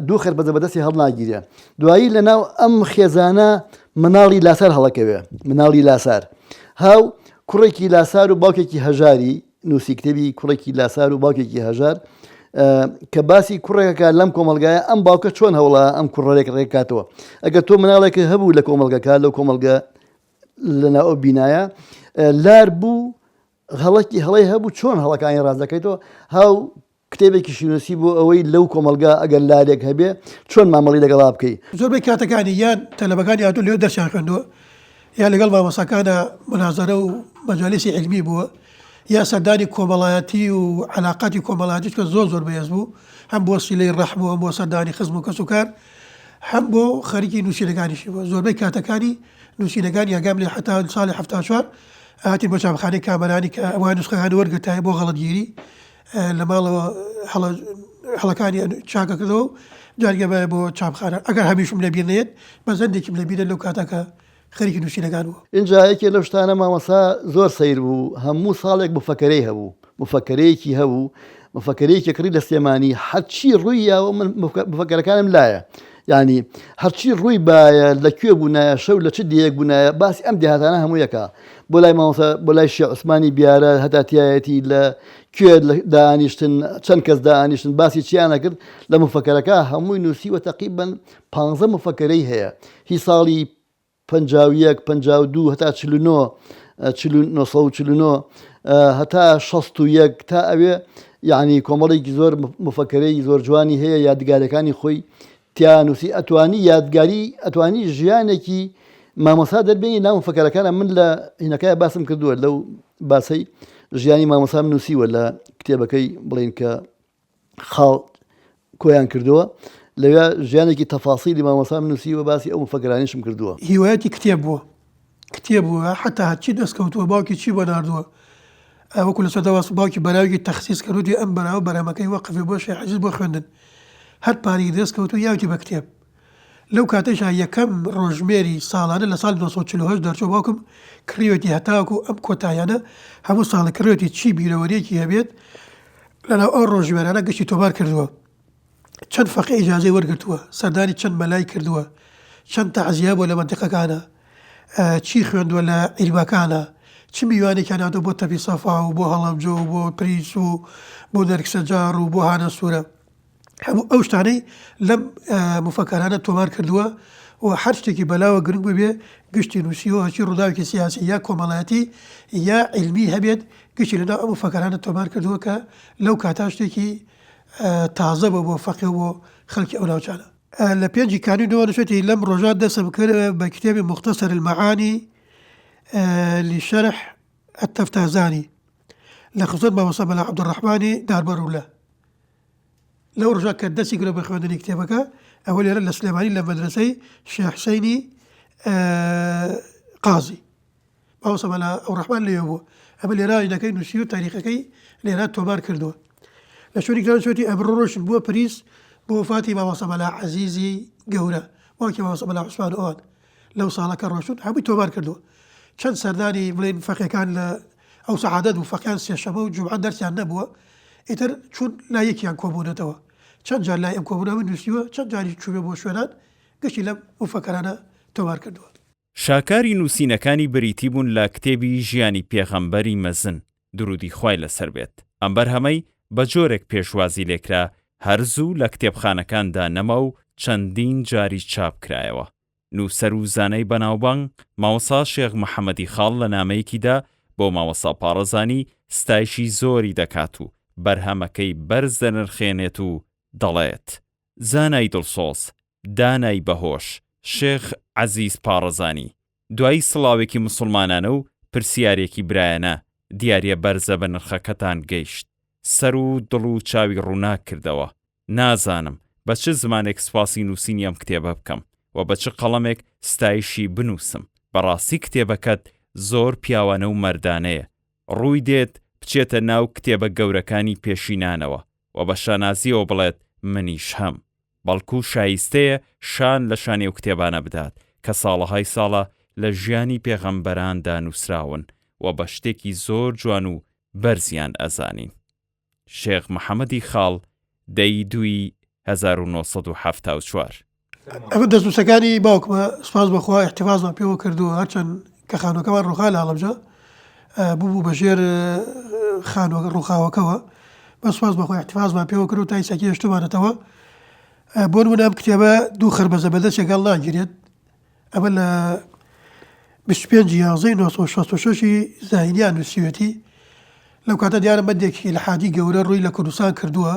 دوو خرپەزە بەدەستی هەڵ ناگیرێ. دوایی لەناو ئەم خێزانە مناڵی لاسار هەڵەکەوێ، مناڵی لاسار، هاو کوڕێکی لاسار و باوکێکی هەژاری نووسی، کتێبی کوڕێکی لاسار و باوکێکی هەژار کە باسی کوڕێکەکە لەم کۆمەلگایە ئەم باوکە چۆن هەوڵە ئەم کوڕێک ڕێکاتەوە. ئەگەر تۆ مناڵێکە هەبوو لە کۆمەلگەکە، لەو کۆمەلگە لەناو ئەو بینایە لار بوو، هەڵەکی هەڵی هەبوو، چۆن هەڵەکانی ڕازەکەیتەوە. هاو کتێبێکی شینوسی بۆ ئەوەی لەو کۆمەلگا ئەگەر لارێک هەبێ چۆن مامەڵی لەگەڵا بکەیت. زۆربەی کاتەکانی یان تەلەبەکانی هاتوو لێو دەرسیان خوێندووە، یا لەگەڵ مامۆستاکانە منازەرە و مەجالیسی علمی بووە، یا سەردانی کۆمەڵایەتی و علاقاتی کۆمەڵایەتی کە زۆر بەهێز بوو، هەم بۆ سیلەی ڕەحم و هەم بۆ سەردانی خزم و کەسوکار، هەم بۆ خەریکی نووسینەکانیشی بووە. زۆربەی کاتەکانی نووسینەکانی یاگام لێ حتا ساڵی 74 هاتی بۆ چاپخانەی کامەرانی کە ئەوان نوسخەکانی وەرگرتایە بۆ غەڵەتگیری لە ماڵەوە هەڵەکانی چاکە کردەوە جارگە بۆ چاپخانە، ئەگەر هەمیشم لەبیر نێت بە زەندێکیم لەبیرە لەو کاتەکە خەریکی نووسینەکان بوو. اینجا یەکێ لەو شتانە مامۆستا زۆر سەیر بوو، هەموو ساڵێک مفەکەرەی هەبوو، مفەکەرەیەکی هەبوو، مفەکەرەیەکی کڕی لە سلێمانی، هەرچی ڕوویەوە من مفەکەرەکانم لایە، یعنی هەرچی ڕووی باە لەکوێ بوونایە، شەو لە چ دیەک بوونایە، باسی ئەم دێهاتانە هەموویەکە بۆ لای مامۆستا، بۆ لای شێخ عوسمانی بیارە هەتاتیایەتی لە کوێ دانیشتن، چەند کەس دانیشتن، باسی چیانە کرد لە مفەکەرەکە هەمووی نووسیوە، تەقریبەن 15 مفەکەرەی هەیە، هی ساڵی 51 52 هەتا 1949 هەتا 61 تا ئەوێ، یعنی کۆمەڵێکی زۆر مفەکەرەی زۆر جوانی هەیە، یادگارەکانی خۆی تیا نووسی، ئەتوانی ژیانێکی مامۆستا دەربێنی ناو مفەکەرەکانە. من لە هینەکەی باسم کردووە لەو باسی ژیانی مامۆستام نووسیوە لە کتێبەکەی بڵین کە خاڵ کۆیان کردووە، لەوێ ژیانێکی تەفاسیلی مامۆستام نووسیوە، باسی ئەو مفەکەرانیشم کردووە. هیوایەتی کتێب بووە، حتا هەچی دەستکەوتووە، باوکی چی بۆ ناردووە، وەکو لە سەردەواس باوکی بەراوی تەخسیس کردووی ئەم بەراوە بەرامەکەی وەقفی بۆ شێخ عەزیز بۆ خوێندن، هەر پارەی دەستکەوتووە یاوتی بە کتێب، لەو کاتەشا یەکەم ڕۆژمێری ساڵانە لە ساڵ 1940 دەرچوو باوکم کڕیوەتی هەتاوەکو ئەم کۆتایانە هەموو ساڵە کڕێتی چی بیرەوەریەکی هەبێت لەناو ئەو ڕۆژمێرانە گشتی تۆمار کردووە چەند فەقی ئیجازەی وەرگرتووە سەردانی چەند مەلای کردووە چەند تەعزیە بۆ لە منتیقەکانە چی خوێندووە لە عیلمەکانە چی میوانێکیان هاتووە بۆ تەپی سەفا و بۆ هەڵەمجە و بۆ پریس و بۆ نەرکسەجار و بۆ هانە سوورە هەموو ئەو شتانەی لەم مفەکەرانە تۆمار کردووە و هەر شتێکی بەلاوە گرنگ ببێ گشتی نووسیەوە هەچی ڕووداوێکی سیاسی یا کۆمەڵایەتی یا علمی هەبێت گشتی لەناو ئەم مفەکەرانە تۆمار کردووە کە لەو کاتا شتێکی تازە بە بۆ فەقێ و بۆ خەڵکی ئەو ناوچانە لە پێنجی کانونەوە نشێتی لەم ڕۆژات دەسم کرد بە کتێبی مختصر المعانی لشرح التفتازاني لخصوص ما وصل عبد الرحمن داربروله لو رجع كدسي قلب اخوانني كتابك اول يرى السليماني لمدرسي الشيخ حسيني قاضي ما وصل عبد الرحمن اللي هو اما اللي راي كاين نسيو تاريخك اللي راه تومار كردو لا شوري كان شوتي ابروش بو بريس بو فاطمه وصل على عزيزي قوره وكما وصل على عثمان اون لو صالك الرشد حبي تومار كردو چەند سەردانی بڵێن فەقیەکان لە ئەو سەعادەت و فەقیان سێشەمە و جومعە دەرسیان نەبووە ئیتر چون لایەکیان کۆبوونەتەوە چەند جار لای ئەم کۆبوونەوە نووسیوە چەند جاری چوبێ بۆ شوێنان گەشتی لەم مفەکەرانە تۆمار کردووە شاکاری نووسینەکانی بریتی بوون لە کتێبی ژیانی پێغەمبەری مەزن درودی خوای لەسەر بێت ئەم بەرهەمەی بە جۆرێک پێشوازی لێکرا هەرزوو لە کتێبخانەکاندا نەما و چەندین جاری چاپ کرایەوە نووسەر و زانەی بەناوبانگ ماوەسا شێخ محەممەدی خاڵ لە نامەیەکیدا بۆ ماوەسا پارەزانی ستایشی زۆری دەکات و بەرهەمەکەی بەرز دەنرخێنێت و دەڵێت زانای دڵسۆز دانای بەهۆش شێخ عەزیز پارەزانی دوایی سڵاوێکی موسڵمانانە و پرسیارێکی برایەنە دیارە بەرزە بە نرخەکەتان گەیشت سەر و دڵ و چاوی ڕووناک کردەوە نازانم بە چ زمانێک سپاسی نووسینی ئەم کتێبە بکەم و بە چ قەڵەمێک ستایشی بنووسم بەڕاستی کتێبەکەت زۆر پیاوانە و مەردانەیە ڕووی دێت بچێتە ناو کتێبە گەورەکانی پێشینانەوە و بە شانازیەوە بڵێت منیش هەم بەڵکو شایستەیە شان لە شانی ئەو کتێبانە بدات کە ساڵەهای ساڵە لە ژیانی پێغەمبەراندا نووسراون و بە شتێکی زۆر جوان و بەرزیان ئەزانین شێخ محەممەدی خاڵ دەی دوی 1974 ئەمە دەستنووسەکانی باوکمە سپاس بەخوا احتیفازمان پێوە کردووە هەرچەند کە خانووەکەمان ڕووخا لە هەڵەبجە بوو بەژێر خانووە ڕووخاوەکەوە بە سپاس بەخوا احتیفازمان پێوە کرد و تا ئیساکی هێشتمانێتەوە بۆ نمونە ئەم کتێبە دوو خربەزە بەدەستێکەڵ ناگیرێت ئەمە لە 25/11/1966 زاهینیان نووسیوەتی لەو کاتە دیارە مەدێکی لەحادی گەورە ڕووی لە کوردستان کردووە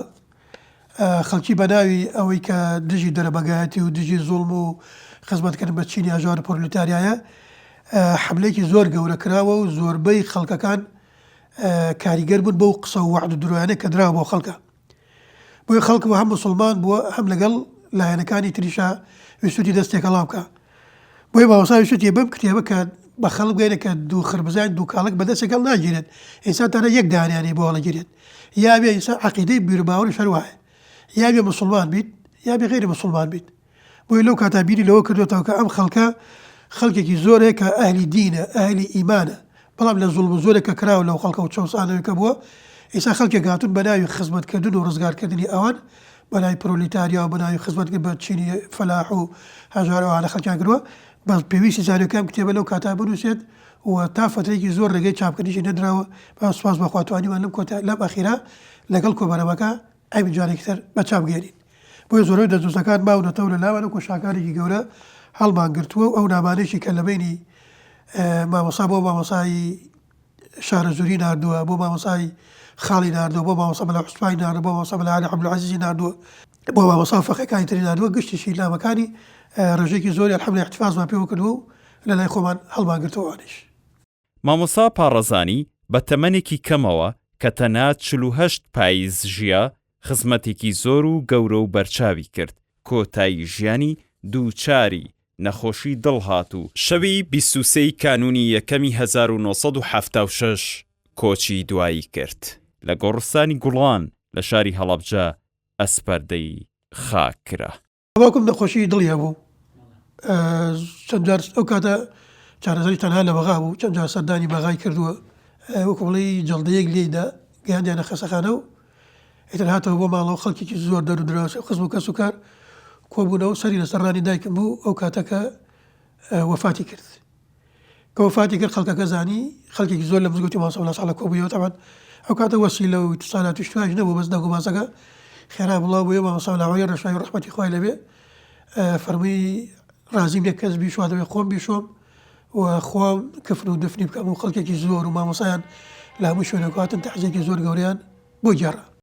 خەڵکی بەناوی ئەوەی کە دژی دەرەبەگایەتی و دژی زوڵم و خزمەتکردن بە چینی ئاژار پۆرلیتاریایە حملەیەکی زۆر گەورە کراوە و زۆربەی خەڵکەکان کاریگەر بوون بەو قسە و وعد و درۆیانە کە دراوە بۆ خەڵکە بۆیە خەڵک بۆ هەم موسڵمان بووە هەم لەگەڵ لایەنەکانی تریشا ویستوتی دەستێکەڵا بکە بۆیە ماوەسا ویستوتی بەم کتێبە کە بە خەڵک بگەینە کە دوو خربزان دوو کاڵک بەدەستێکەڵ ناگیرێت ئینسان تەنها یەک دانیانی بۆ هەڵەگیرێت یا بێ ئینسان عەقیدەی بیرباوەریش هەر وایە یا بێ مسلمان بیت یا بێ غیری مسلمان بیت بۆیە لەو کاتا بیری لەوە کردوێتەوە کە ئەم خەڵکە خەڵکێکی زۆرێک کە ئەهلی دینە ئەهلی ئیمانە بەڵام لە زوڵم زۆرێک کە کراوە لەو خەڵکە و چەوسانەوەی کە بووە ئێستا خەڵکێک هاتوون بە ناوی خزمەتکردن و ڕزگارکردنی ئەوان بە ناوی پرۆلیتاریا و بە ناوی خزمەتکردن بە چینی فەلاح و هەژارەوانە خەڵکیان کردووە بەس پێویستی زانیەکەم کتێبە لەو کاتا بنووسێت و تا فترێکی زۆر ڕێگەی چاپکردنیشی نەدراوە بە سوپاس بەخوا توانیمان لەم ئەخیرا لەگەڵ کۆبەرەمەکە ئەوی جارێکتر بە چاپگەێنین بۆیە زۆرەوەی دەستنووسەکان ماونەتەوە لە ناوانە و شاکارێکی گەورە هەڵمان گرتووە و ئەو نامانێکی کە لە بینی مامۆسا بۆ مامۆسایی شارەزووری ناردووە بۆ مامۆسای خاڵی ناردووە بۆ مامۆسا بەلا عوسمانی ناردووە بۆ مامۆسا بەلا عەلی عەبدولعەزیزی ناردووە بۆ مامۆسا فەقێکانی تری ناردووە گشتیشی لامەکانی ڕێژێکی زۆری الحەمدولێ احتیفازمان پێوە کردووە و لە لای خۆمان هەڵمان گرتووانیش مامۆسا پارەزانی بە تەمەنێکی کەمەوە کە تەنها 48 پاییز ژیا خزمەتێکی زۆر و گەورە و بەرچاوی کرد کۆتایی ژیانی دووچاری نەخۆشی دڵ هات و شەوی 23 کانونی یەکەمی 1976 کۆچی دوایی کرد لە گۆڕستانی گوڵان لە شاری هەڵەبجە ئەسپەردەی خاک کرا باوکم نەخۆشی دڵی هەبوو چەند جار ئەو کاتە چارەسەری تەنها لە بەغا بوو چەند جار سەردانی بەغای کردووە وەکوڵی جەڵدەیەک لێیدا گەیاندیانە خەسەخانە و ئیتر هاتەوە بۆ ماڵەوە خەڵکێکی زۆر دەر و دراوسێ خزم و کەس و کار کۆبوونەوە سەری لە سەرڕانی دایکم بوو ئەو کاتەکە وەفاتی کرد کە وەفاتی کرد خەڵکەکە زانی خەڵکێکی زۆر لە مزگەوتی مامۆستا وەلا ساڵە کۆبوویەوە تەمان ئەو کاتە وەسیلە و اتصالات و شتواش نەبوو بەس دەنگ و باسەکە خێرا بڵاو بووە مامۆستا وەلاوەیە ڕەشای ڕەحمەتی خوای لەبێ فەرمووی رازیم لێ کەس بیشوا دەبێ خۆم بیشۆم و خۆم کفن و دفنی بکەم و خەڵکێکی زۆر و مامۆستایان لە هەموو شوێنە هاتن تەعزیەکی زۆر گەورەیان بۆ گێڕا